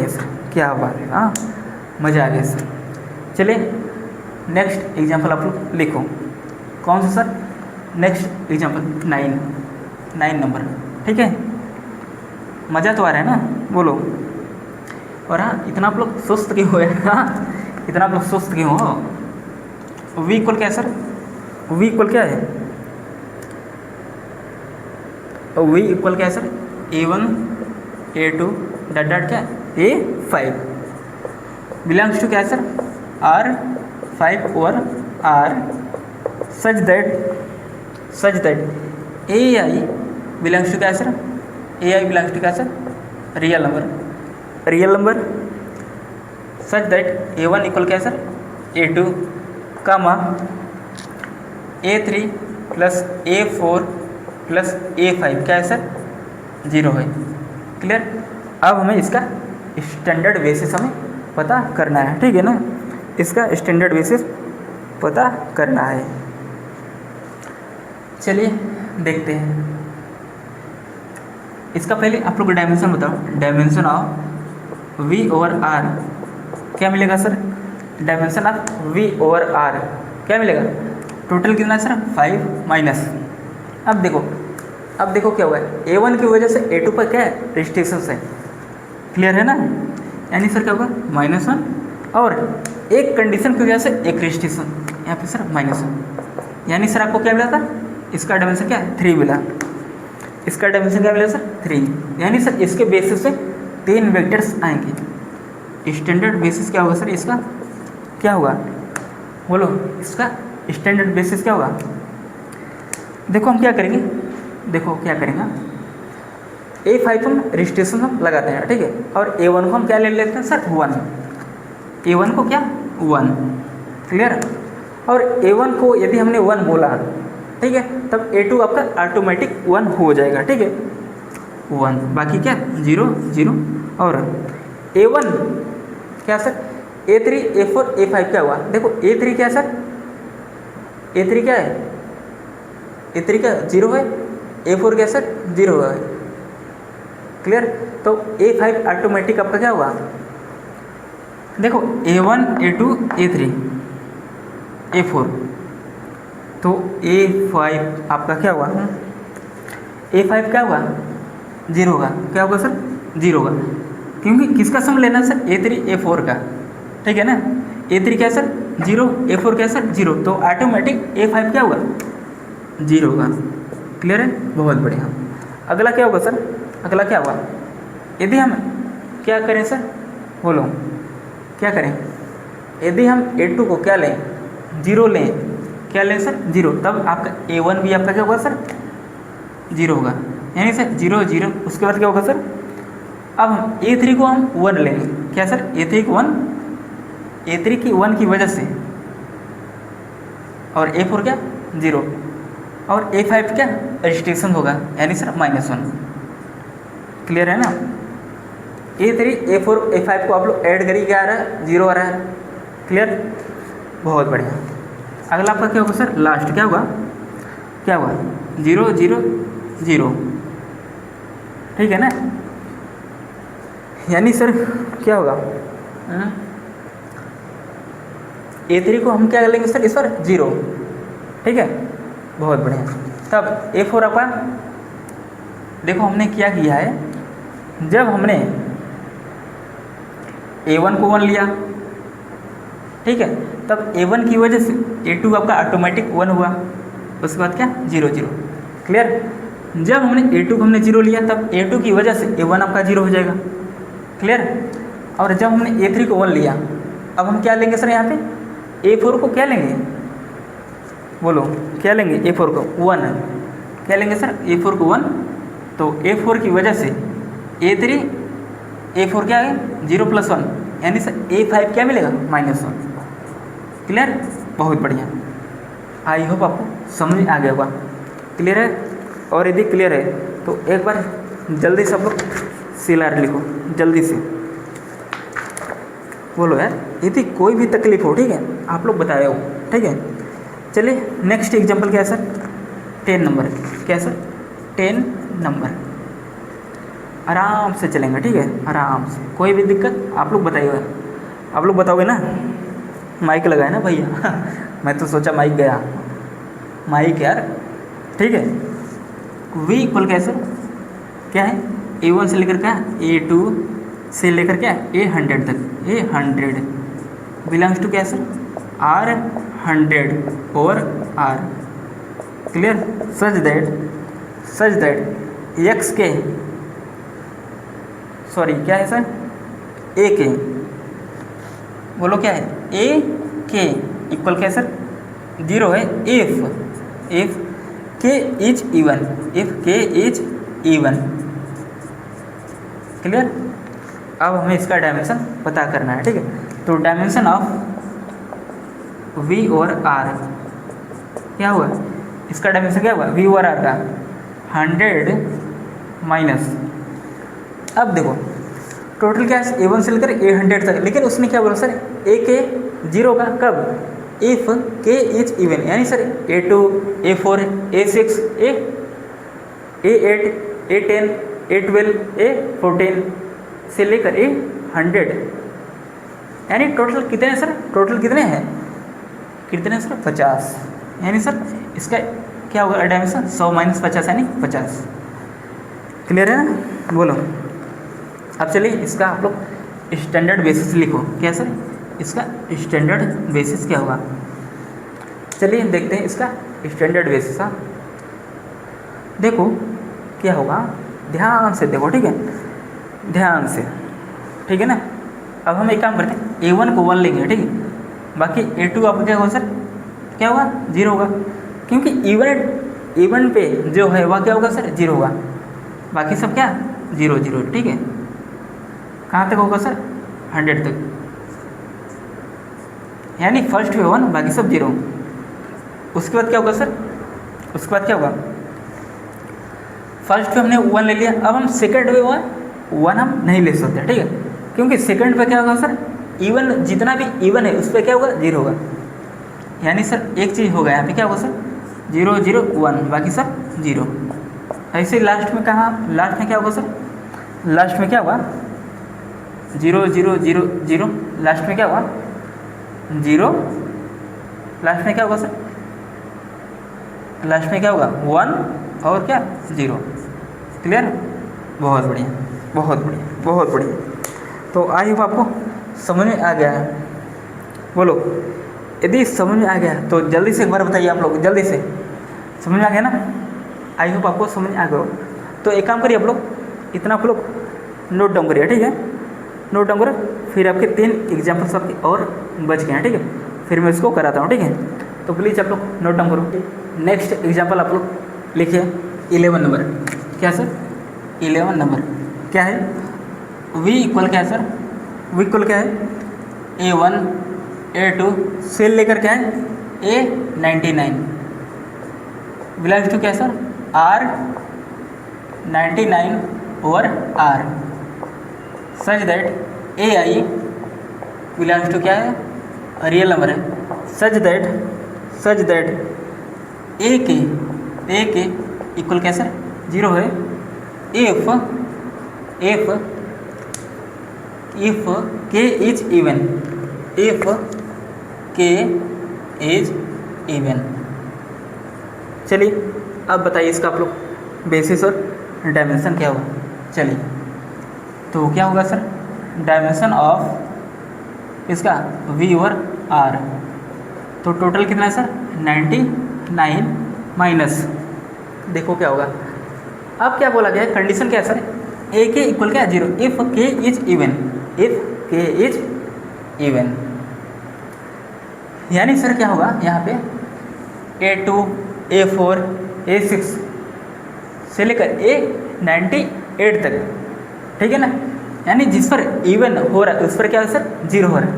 A: सर, क्या बात है। हाँ, मज़ा आ गया सर। चलिए नेक्स्ट एग्जाम्पल आप लोग लिखो। कौन सा सर? Next example 9 number. ठीक है? मज़ा तो आ रहा है ना? बोलो। और हाँ, इतना आप लोग सुस्त क्यों हो? V इक्वल क्या है सर? V इक्वल क्या है सर? A1 A2 डॉट क्या है? A5 बिलोंग्स टू क्या है सर? R5 और R such that AI belongs to क्या है सर? AI बिलोंग्स टू क्या है sir? Real number such that A1 equal क्या है सर? A2 कामा A3 plus A4 plus A5 क्या है सर? 0 है। क्लियर? अब हमें इसका स्टैंडर्ड बेसिस हमें पता करना है, ठीक है ना? इसका स्टैंडर्ड बेसिस पता करना है। चलिए देखते हैं। इसका पहले आप लोग डायमेंशन बताओ। Dimension of V over R क्या मिलेगा sir? Dimension of V over R क्या मिलेगा? टोटल कितना सर? 5 माइनस। अब देखो क्या हुआ है? A1 की वजह से A2 पर क्या है? रिस्ट्रिक्शंस है। क्लियर है ना? यानी सर क्या होगा? -1, और एक कंडीशन की वजह से एक रिस्ट्रिक्शन, यहाँ पे सर -1। यानी सर आपको क्या मिला था? इसका डायमेंशन क्या है? 3 मिला। इसका डायमेंशन क्या मिला सर? 3। यानी सर इसके बेसिस पे 3 वेक्टर्स आएंगे। स्टैंडर्ड बेसिस क्या होगा सर? इसका क्या होगा? बोलो, इसका स्टैंडर्ड बेसिस क्या होगा? देखो हम क्या करेंगे? A5 हम रजिस्ट्रेशन हम लगाते हैं, ठीक है, और A1 को हम क्या ले लेते हैं सर? 1। A1 को क्या? 1। क्लियर? और A1 को यदि हमने 1 बोला, ठीक है, तब A2 आपका ऑटोमेटिक 1 हो जाएगा, ठीक है, 1। बाकी क्या? 0 0। और A1 क्या सर? A3 A4 A5 क्या हुआ? देखो A3 क्या सर? A3 क्या है? A3 क्या 0 है? A4 क्या सर? 0 है। क्लियर। तो A5 ऑटोमेटिक आपका क्या हुआ, देखो A1 A2 A3 A4, तो A5 आपका क्या हुआ, A5 क्या हुआ, 0 होगा। क्या होगा सर, 0 होगा, क्योंकि किसका सम लेना है सर, A3 A4 का, ठीक है ना। A3 क्या है सर, 0, A4 क्या है सर, 0, तो ऑटोमेटिक A5 क्या होगा, 0 होगा। क्लियर है, बहुत बढ़िया। अगला क्या होगा सर, अगला क्या होगा, यदि हम क्या करें सर, बोलो क्या करें, यदि हम A2 को क्या लें, 0 लें, क्या लें सर, 0, तब आपका A1 भी आपका क्या होगा सर, 0 होगा, यानी सर 0 0। उसके बाद क्या होगा सर, अब हम A3 को हम 1 लेंगे, क्या सर, A3 को 1, A3 की 1 की वजह से, और A4 क्या 0, और A5 क्या रजिस्ट्रेशन होगा, यानी सर -1। क्लियर है ना। A3 A4 A5 को आप लोग ऐड करिए, क्या आ रहा है, 0 आ रहा है। क्लियर, बहुत बढ़िया। अगला आपका क्या होगा सर, लास्ट क्या होगा, क्या हुआ, 0 0 0, ठीक है ना। यानी सर क्या होगा, A3 को हम क्या लेंगे सर, इस पर 0, ठीक है, बहुत बढ़िया। तब A4 आपका, देखो हमने क्या किया है, जब हमने A1 को 1 लिया, ठीक है, तब A1 की वजह से A2 आपका ऑटोमेटिक 1 हुआ, उसके बाद क्या 0 0। क्लियर, जब हमने A2 को हमने 0 लिया, तब A2 की वजह से A1 आपका 0 हो जाएगा। क्लियर, और जब हमने A3 को 1 लिया, अब हम क्या लेंगे सर, यहाँ पे A4 को क्या लेंगे, बोलो क्या लेंगे, A4 को 1, क्या लेंगे सर, A4 को 1, तो A4 की वजह से A3 A4 क्या है 0 + 1, यानी सर A5 क्या मिलेगा, -1। क्लियर, बहुत बढ़िया। आई होप आपको समझ आ गया होगा। क्लियर है, और यदि क्लियर है तो एक बार जल्दी सब लोग CLR लिखो जल्दी से, बोलो यार, यदि कोई भी तकलीफ हो, ठीक है, आप लोग बताए हो, ठीक है। चलिए नेक्स्ट एग्जाम्पल क्या है सर, 10 नंबर, क्या है सर, 10 नंबर, आराम से चलेंगे, ठीक है, आराम से, कोई भी दिक्कत आप लोग बताइएगा, आप लोग बताओगे ना, माइक लगाए ना भैया मैं तो सोचा माइक गया, माइक यार, ठीक है। V इक्वल क्या है सर, क्या है, A1 से लेकर क्या, A2 से लेकर क्या, A100 तक, A100 बिलोंग्स टू क्या है सर, R100 और R। Clear, such that x के, सॉरी क्या है सर, A के, बोलो क्या है, A के इक्वल क्या है सर, 0 है, if k is even, if k is even. Clear, अब हमें इसका डायमेंशन पता करना है, ठीक है। तो डायमेंशन ऑफ V और R क्या हुआ, इसका डायमेंशन क्या हुआ, V और R का 100 माइनस, अब देखो टोटल क्या है, A1 से लेकर A100 तक, लेकिन उसने क्या बोला सर, A के 0 का, कब, इफ k इज इवन, यानी sir A2 A4 A6 A8 A10 A12 A14 से लेकर A100, यानी टोटल कितने हैं सर, टोटल कितने हैं, कितने सर 50, यानी सर इसका क्या होगा डायमेंशन, 100 - 50 यानी 50। क्लियर है ना, बोलो। अब चलिए इसका आप लोग स्टैंडर्ड बेसिस लिखो, क्या सर, इसका स्टैंडर्ड बेसिस क्या होगा, चलिए देखते हैं इसका स्टैंडर्ड बेसिस। हाँ देखो क्या होगा, ध्यान से देखो, ठीक है, ध्यान से, ठीक है ना। अब हम एक काम करते हैं, A1 को 1 लेंगे, ठीक है, बाकी A2 आपका क्या होगा सर, क्या होगा 0 होगा, क्योंकि इवन पे जो है वह क्या होगा सर 0 होगा, बाकी सब क्या 0 0, ठीक है। कहाँ तक होगा सर 100 तक, यानी फर्स्ट पे 1 बाकी सब 0। उसके बाद क्या होगा सर, उसके बाद क्या होगा, फर्स्ट पे हमने 1 ले लिया, अब हम सेकंड पे 1 हम नहीं ले सकते, ठीक है, क्योंकि सेकंड पे क्या होगा सर, इवन जितना भी इवन है उस पर क्या होगा 0 होगा, यानी सर एक चीज़ होगा यहाँ पे क्या होगा सर 0 0 1, बाकी सब 0। ऐसे लास्ट में कहाँ, लास्ट में क्या होगा सर लास्ट में क्या होगा 0 0 0 0, लास्ट में क्या होगा 0, लास्ट में क्या होगा सर, लास्ट में क्या होगा 1 और क्या 0। क्लियर, बहुत बढ़िया बहुत बढ़िया बहुत बढ़िया। तो आई होप आपको समझ में आ गया है, बोलो यदि समझ में आ गया तो जल्दी से एक बार बताइए आप लोग, जल्दी से समझ में आ गया ना, आई होप आपको समझ में आ गया। तो एक काम करिए आप लोग, इतना आप लोग नोट डाउन करिए, ठीक है, नोट डाउन करो, फिर आपके 3 एग्जाम्पल्स आपके और बच गए हैं, ठीक है, फिर मैं इसको कराता हूँ, ठीक है। तो प्लीज़ आप लोग नोट डाउन करो। नेक्स्ट एग्जाम्पल आप लोग लिखिए 11 नंबर, क्या सर 11 नंबर क्या है, v इक्वल क्या है सर, v इक्वल क्या है A1 A2 सेल लेकर क्या है A99 बिलोंग्स टू क्या है sir R99 over R such that AI belongs to क्या है रियल नंबर है, सच दैट A के इक्वल क्या सर 0 है if k is even, if k is even। चलिए अब बताइए इसका आप लोग बेसिस और डायमेंशन क्या होगा। चलिए तो क्या होगा सर, डायमेंशन ऑफ इसका v ओवर r, तो टोटल कितना है सर 99 माइनस, देखो क्या होगा। अब क्या बोला गया है, कंडीशन क्या है सर, a के इक्वल क्या है 0, if k is even, if k is even, यानी सर क्या होगा यहाँ पे A2 A4 A6 से लेकर A98 तक, ठीक है ना, यानी जिस पर इवन हो रहा है उस पर क्या है सर 0 हो रहा है,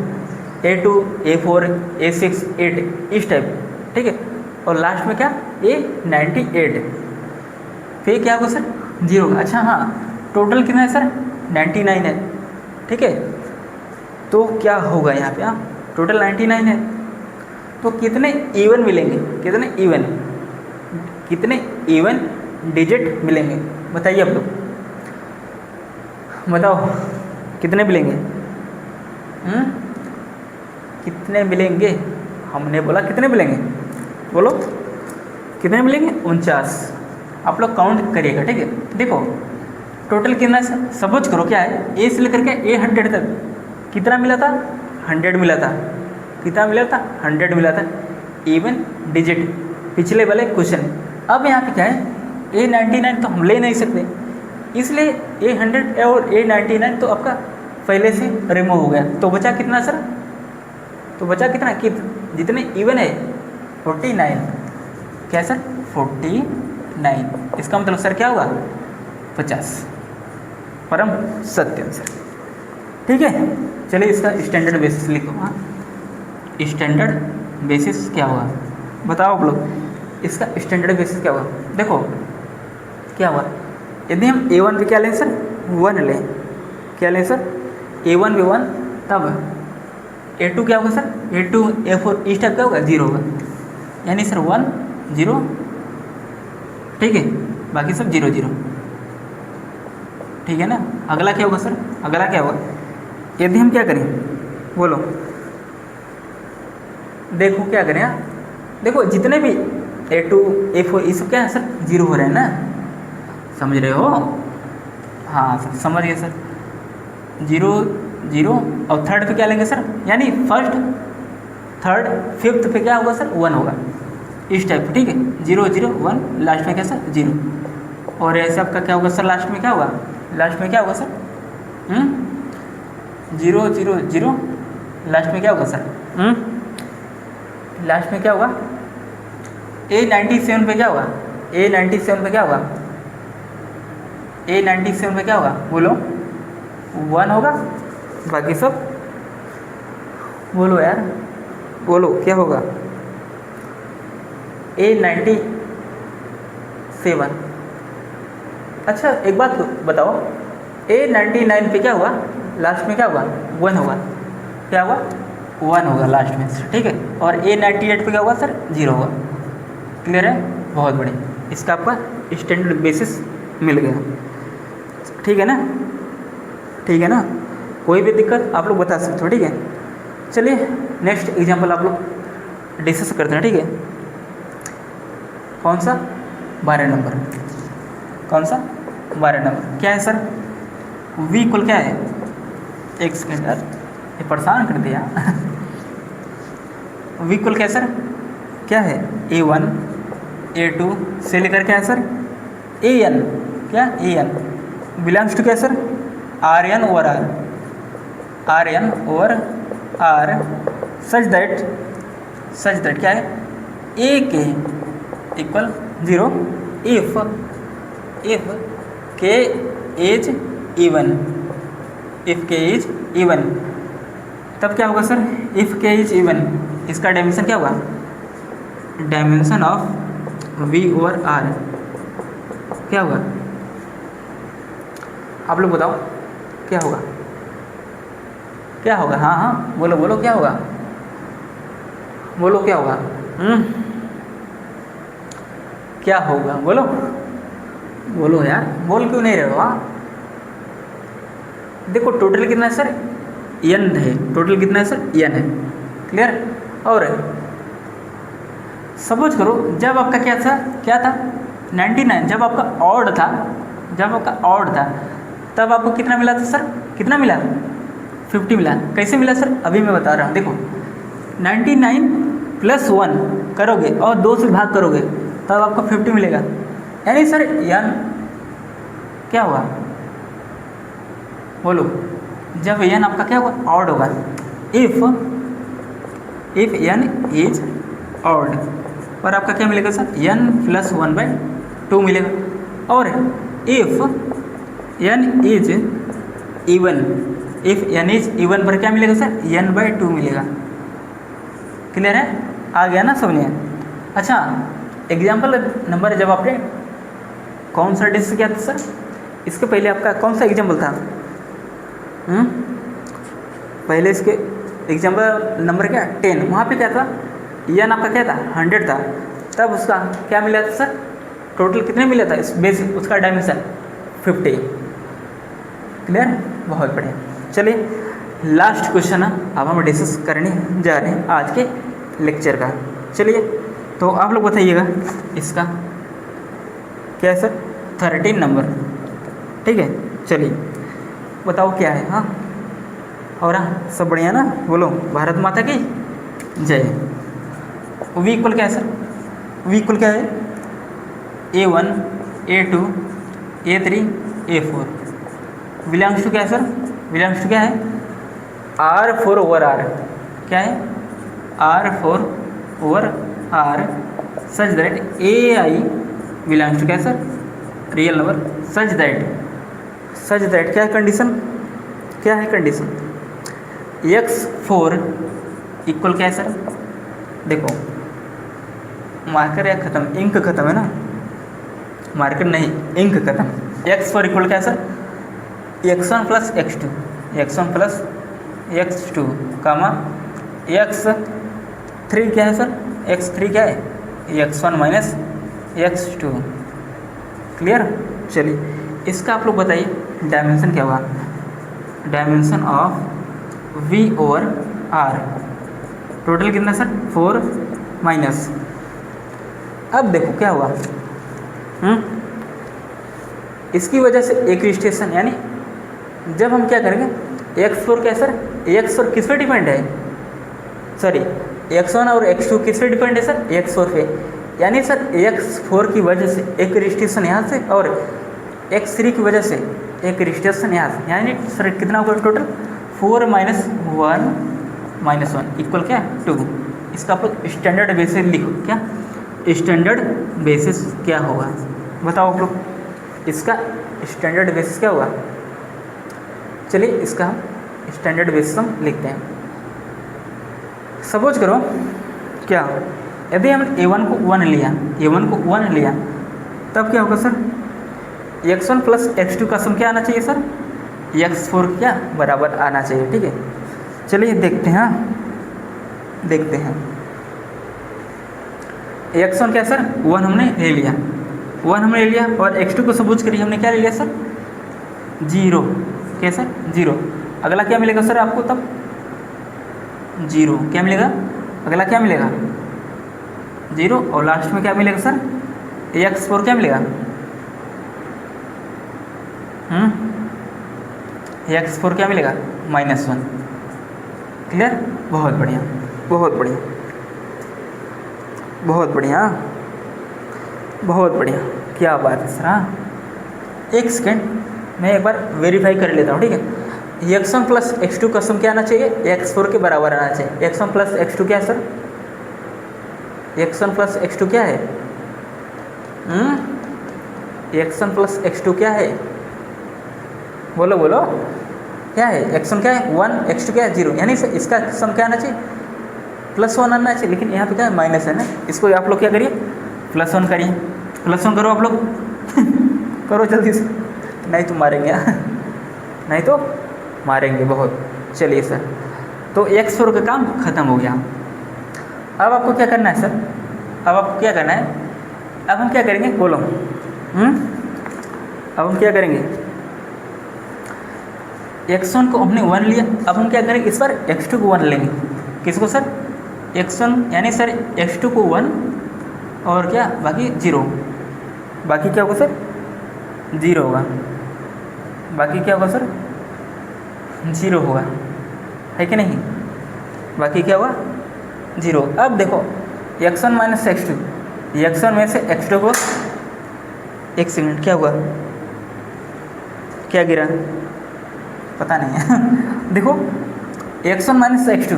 A: A2 A4 A6 8 इस टाइप, ठीक है, और लास्ट में क्या A98, फिर क्या होगा सर 0 होगा। अच्छा हाँ, टोटल कितना है सर 99 है, ठीक है, तो क्या होगा यहाँ पे, हाँ टोटल 99 है, तो कितने इवन मिलेंगे, कितने इवन डिजिट मिलेंगे बताइए आप लोग, बताओ कितने मिलेंगे, कितने मिलेंगे, हमने बोला कितने मिलेंगे, बोलो कितने मिलेंगे 49। आप लोग काउंट करिएगा, ठीक है। देखो टोटल कितना है, सपोज करो क्या है ए से लेकर के A100 तक कितना मिला था 100 मिला था, कितना मिला था 100 मिला था इवन डिजिट पिछले वाले क्वेश्चन। अब यहाँ पे क्या है A99 तो हम ले नहीं सकते, इसलिए A100 और A99 तो आपका पहले से रिमूव हो गया, तो बचा कितना सर, तो बचा कितना जितने इवन है 49, क्या सर 49, इसका मतलब सर क्या होगा 50, परम सत्य आंसर, ठीक है। चलिए इसका स्टैंडर्ड बेसिस लिखो, हाँ स्टैंडर्ड बेसिस क्या होगा बताओ आप लोग, इसका स्टैंडर्ड बेसिस क्या होगा। देखो क्या हुआ, यदि हम A1 पे क्या लें सर 1 लें, क्या लें सर A1 पे 1, तब A2 क्या होगा सर A2 A4 इस टाइप क्या होगा 0 होगा, यानी सर 1 0, ठीक है, बाकी सब 0 0, ठीक है ना। अगला क्या होगा सर, अगला क्या होगा, यदि हम क्या करें बोलो, देखो क्या करें, देखो जितने भी A2 A4 ये सब क्या है सर 0 हो रहे हैं ना, समझ रहे हो, हाँ सर समझ गए सर, 0 0, और थर्ड पे क्या लेंगे सर, यानी फर्स्ट थर्ड फिफ्थ पे क्या होगा सर 1 होगा इस टाइप, ठीक है, 0 0 1, लास्ट में क्या सर 0, और ऐसे आपका क्या होगा सर, लास्ट में क्या होगा, लास्ट में क्या होगा सर 0 0 0, लास्ट में क्या होगा सर, लास्ट में क्या होगा A97 पे क्या होगा, A97 पे क्या होगा, A97 पे क्या होगा बोलो 1 होगा, बाकी सब बोलो यार, बोलो क्या होगा A97। अच्छा एक बात बताओ, A99 पे क्या हुआ, लास्ट में क्या हुआ 1 होगा, क्या हुआ 1 होगा लास्ट में, ठीक है, और A98 पे क्या होगा सर 0 होगा, क्लियर है, बहुत बढ़िया, इसका आपका स्टैंडर्ड बेसिस मिल गया, ठीक है ना, ठीक है ना, कोई भी दिक्कत आप लोग बता सकते हो, ठीक है। चलिए नेक्स्ट एग्जाम्पल आप लोग डिस्कस करते हैं, ठीक है। कौन सा? 12 नंबर। कौन सा? 12 नंबर। क्या है सर? v इक्वल क्या है? एक सेकेंड यार, ये परेशान कर दिया v इक्वल क्या है सर? क्या है? a1 a2 से लेकर क्या है सर? an। क्या? an बिलोंग्स टू क्या है sir? rn over r, rn over r such that क्या है? a के equal 0 if k is even, if k is even. तब क्या होगा sir? If k is even, इसका डायमेंशन क्या होगा? Dimension of v over r क्या होगा? आप लोग बताओ क्या होगा? क्या होगा? हाँ हाँ बोलो बोलो, क्या होगा? बोलो क्या होगा? क्या होगा? बोलो बोलो यार, बोल क्यों नहीं रहे हो? देखो टोटल कितना है सर? n है। टोटल कितना है सर? n है। क्लियर? और सपोज करो जब आपका क्या था 99, जब आपका ऑड था तब आपको कितना मिला था सर? कितना मिला? 50 मिला। कैसे मिला सर? अभी मैं बता रहा हूँ। देखो 99 + 1 करोगे और 2 से भाग करोगे तब आपको 50 मिलेगा। यानी सर n क्या हुआ? बोलो, जब n आपका क्या होगा? ऑड होगा। इफ n इज ऑड और आपका क्या मिलेगा सर? n + 1/2 मिलेगा। और इफ n इज इवन पर क्या मिलेगा सर? n/2 मिलेगा। क्लियर है? आ गया ना समझ में? अच्छा, एग्जाम्पल नंबर जब आपने कौन सा डिस्कस किया था सर? इसके पहले आपका कौन सा एग्जाम्पल था? पहले इसके एग्जाम्पल नंबर क्या? 10। वहाँ पे क्या था? n आपका क्या था? 100 था। तब उसका क्या मिला था सर? टोटल कितने मिला था? इस बेस उसका डायमेंशन 50। क्लियर? बहुत बढ़िया। चलिए लास्ट क्वेश्चन है, अब हम डिस्कस करने जा रहे हैं आज के लेक्चर का। चलिए तो आप लोग बताइएगा इसका क्या है सर? 13 नंबर। ठीक है, चलिए बताओ क्या है। हाँ और हाँ सब बढ़िया ना? बोलो भारत माता की जय। v इक्वल क्या है सर? v इक्वल क्या है? a1 a2 a3 a4 belongs to क्या है सर? बिलोंग्स टू क्या है? r4 over r। क्या है? r4 over r such that ai belongs to क्या है sir? Real number. Such that क्या है कंडीशन? क्या है कंडीशन? x4 इक्वल क्या है सर? देखो मार्कर या ख़त्म, इंक ख़त्म है ना, मार्कर नहीं इंक ख़त्म। x4 इक्वल क्या है sir? x1 + x2, x1 + x2 कामा x3 क्या है सर? x3 क्या है? x1 - x2। क्लियर? चलिए इसका आप लोग बताइए डायमेंशन क्या होगा? Dimension of v over r total कितना सर? 4 माइनस। अब देखो क्या हुआ? इसकी वजह से एक स्टेशन, यानी जब हम क्या करेंगे x4 क्या सर? x4 किस पे डिपेंड है? सॉरी x1 और x2 किस पे डिपेंड है सर? x4 पे। यानी सर x4 की वजह से एक रिस्ट्रिक्शन यहाँ से और x3 की वजह से एक रिस्ट्रिक्शन यहाँ से, यानी सर कितना होगा टोटल? 4 - 1 - 1 इक्वल क्या? 2। इसका आप लोग स्टैंडर्ड बेसिस लिखो। क्या स्टैंडर्ड बेसिस क्या होगा? बताओ आप लोग, इसका स्टैंडर्ड बेसिस क्या होगा? चलिए इसका हम स्टैंडर्ड बेसिस हम लिखते हैं। सपोज करो क्या, यदि हम a1 को 1 लिया, तब क्या होगा सर? x1 + x2 का सम क्या आना चाहिए सर? x4 क्या बराबर आना चाहिए। ठीक है, चलिए देखते हैं। देखते हैं x1 क्या सर? 1 हमने ले लिया और x2 को सपोज करिए हमने क्या ले लिया सर? जीरो, कैसे जीरो। अगला क्या मिलेगा सर आपको तब, जीरो। क्या मिलेगा, अगला क्या मिलेगा, जीरो। और लास्ट में क्या मिलेगा सर, x4 क्या मिलेगा, x4 क्या मिलेगा, -1। क्लियर, बहुत बढ़िया, बहुत बढ़िया, बहुत बढ़िया, बहुत बढ़िया, क्या बात है सर। हाँ, एक सेकेंड मैं एक बार वेरीफाई कर लेता हूँ, ठीक है। x1 प्लस x2 का सम क्या आना चाहिए, x4 के बराबर आना चाहिए। x1 प्लस x2 क्या है सर, x1 प्लस x2 क्या है, x1 प्लस x2 क्या है, बोलो बोलो, क्या है, x1 क्या है 1, x2 क्या है 0, यानी इसका सम क्या आना चाहिए, +1 आना चाहिए। लेकिन यहाँ पे क्या है, माइनस है ना, इसको आप लोग क्या करिए, +1 करिए, +1 करो आप लोग करो जल्दी से, नहीं तो मारेंगे नहीं तो मारेंगे बहुत। चलिए सर, तो x4 का काम ख़त्म हो गया। अब आपको क्या करना है सर, अब आपको क्या करना है, अब हम क्या करेंगे बोलो, अब हम क्या करेंगे, x1 को हमने 1 लिया, अब हम क्या करेंगे इस बार x2 को 1 लेंगे। किसको सर, x1 यानी सर x2 को 1 और क्या बाकी 0, बाकी क्या होगा सर 0 होगा, बाकी क्या होगा सर 0 होगा, है कि नहीं, बाकी क्या होगा 0। अब देखो x1 माइनस x2, x1 में से x2 को, एक सेकंड क्या हुआ, क्या गिरा पता नहीं है देखो x1 minus x2,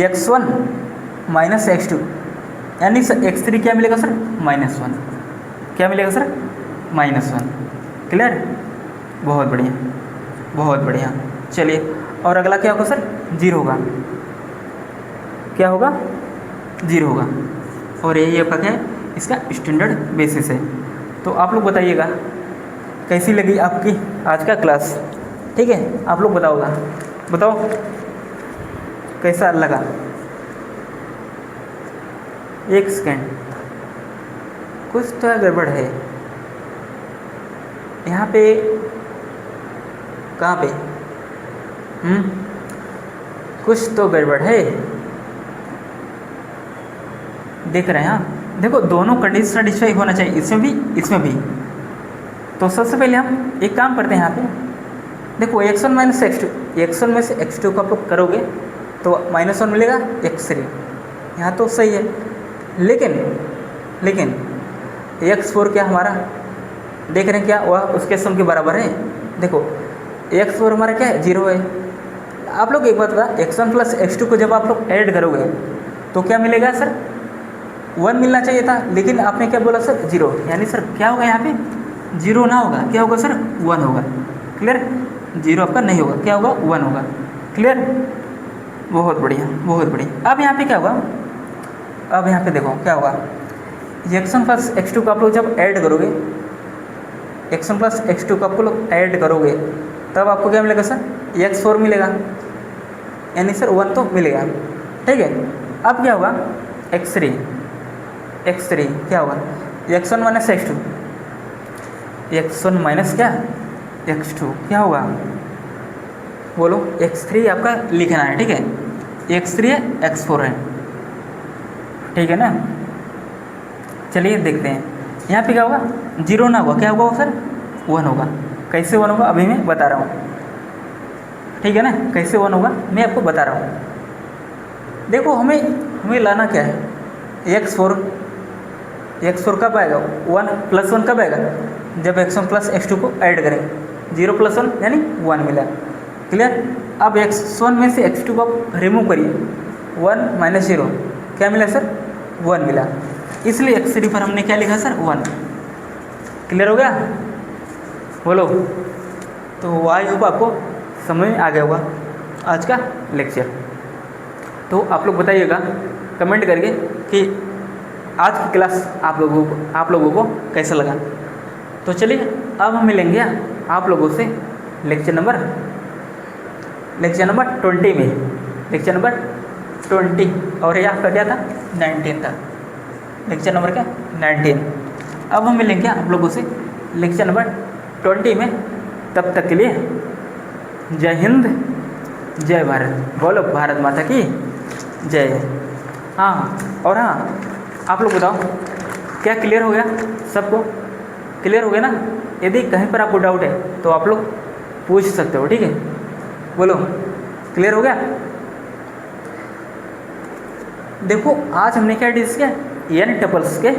A: x1 minus x2 यानी x3 क्या मिलेगा सर -1, क्या मिलेगा सर -1। क्लियर, बहुत बढ़िया, बहुत बढ़िया। चलिए, और अगला क्या होगा सर 0 होगा, क्या होगा 0 होगा। और यही आपका क्या है, इसका स्टैंडर्ड बेसिस है। तो आप लोग बताइएगा कैसी लगी आपकी आज का क्लास, ठीक है, आप लोग बताओगा, बताओ कैसा लगा। एक सेकेंड, कुछ तो गड़बड़ है यहाँ पे, कहाँ पे, कुछ तो गड़बड़ है, देख रहे हैं आप, देखो दोनों कंडीशन सेटिस्फाई होना चाहिए, इसमें भी इसमें भी। तो सबसे पहले हम एक काम करते हैं यहाँ पे, देखो x1 माइनस x2, x1 में से x2 को आप लोग करोगे तो -1 मिलेगा, x3 यहाँ तो सही है, लेकिन x4 क्या हमारा देख रहे हैं क्या, वह उसके सम के बराबर है। देखो x4 हमारा क्या है 0 है। आप लोग एक बात बता, x1 प्लस x2 को जब आप लोग ऐड करोगे तो क्या मिलेगा सर 1 मिलना चाहिए था, लेकिन आपने क्या बोला सर 0, यानी सर क्या होगा यहाँ पे 0 ना होगा, क्या होगा सर 1 होगा। क्लियर, 0 आपका नहीं होगा, क्या होगा 1 होगा। क्लियर, बहुत बढ़िया, बहुत बढ़िया। अब यहाँ पे क्या होगा, अब यहाँ पे देखो क्या होगा, x1 प्लस x2 को आप लोग जब ऐड करोगे, x1 प्लस x2 को आप लोग ऐड करोगे तब आपको क्या मिलेगा सर x4 मिलेगा, यानी सर 1 तो मिलेगा, ठीक है। अब क्या होगा x3 क्या होगा, x1 minus x2, x1 minus क्या x2 क्या होगा, बोलो x3 आपका लिखना है, ठीक है, x3 है x4 है, ठीक है ना। चलिए देखते हैं यहाँ पे क्या होगा, 0 ना होगा, क्या होगा सर 1 होगा। कैसे 1 होगा अभी मैं बता रहा हूँ, ठीक है ना, कैसे 1 होगा मैं आपको बता रहा हूँ। देखो हमें लाना क्या है, x4 कब आएगा 1 + 1 कब आएगा, जब x1 प्लस x2 को ऐड करेंगे, 0 + 1 यानी 1 मिला। क्लियर, अब x1 में से x2 को आप रिमूव करिए, 1 - 0 क्या मिला सर 1 मिला, इसलिए x3 पर हमने क्या लिखा सर 1। क्लियर हो गया, बोलो। तो आई होप आपको समझ में आ गया होगा आज का लेक्चर। तो आप लोग बताइएगा कमेंट करके कि आज की क्लास आप लोगों को कैसा लगा। तो चलिए अब हम मिलेंगे आप लोगों से लेक्चर नंबर 20 में, लेक्चर नंबर 20, और ये आपका क्या था 19 था, लेक्चर नंबर क्या 19। अब हम मिलेंगे आप लोगों से लेक्चर नंबर 20 में। तब तक के लिए जय हिंद, जय भारत। बोलो भारत माता की जय। हाँ, और हाँ, आप लोग बताओ, क्या क्लियर हो गया सबको? क्लियर हो गया ना? यदि कहीं पर आपको डाउट है तो आप लोग पूछ सकते हो, ठीक है? बोलो, क्लियर हो गया? देखो, आज हमने क्या डिस्कस किया, एन टपल्स के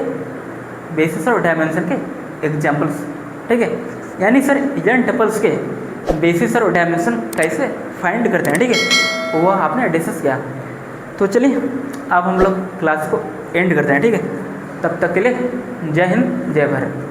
A: बेसिस और डायमेंशन के एग्जाम्पल्स, ठीक है? यानी सर एन टपल्स के बेसिस और डायमेंशन कैसे फाइंड करते हैं, ठीक है? वो आपने डिस्कस किया। तो चलिए अब हम लोग क्लास को एंड करते हैं, ठीक है? तब तक के लिए जय हिंद, जय भारत।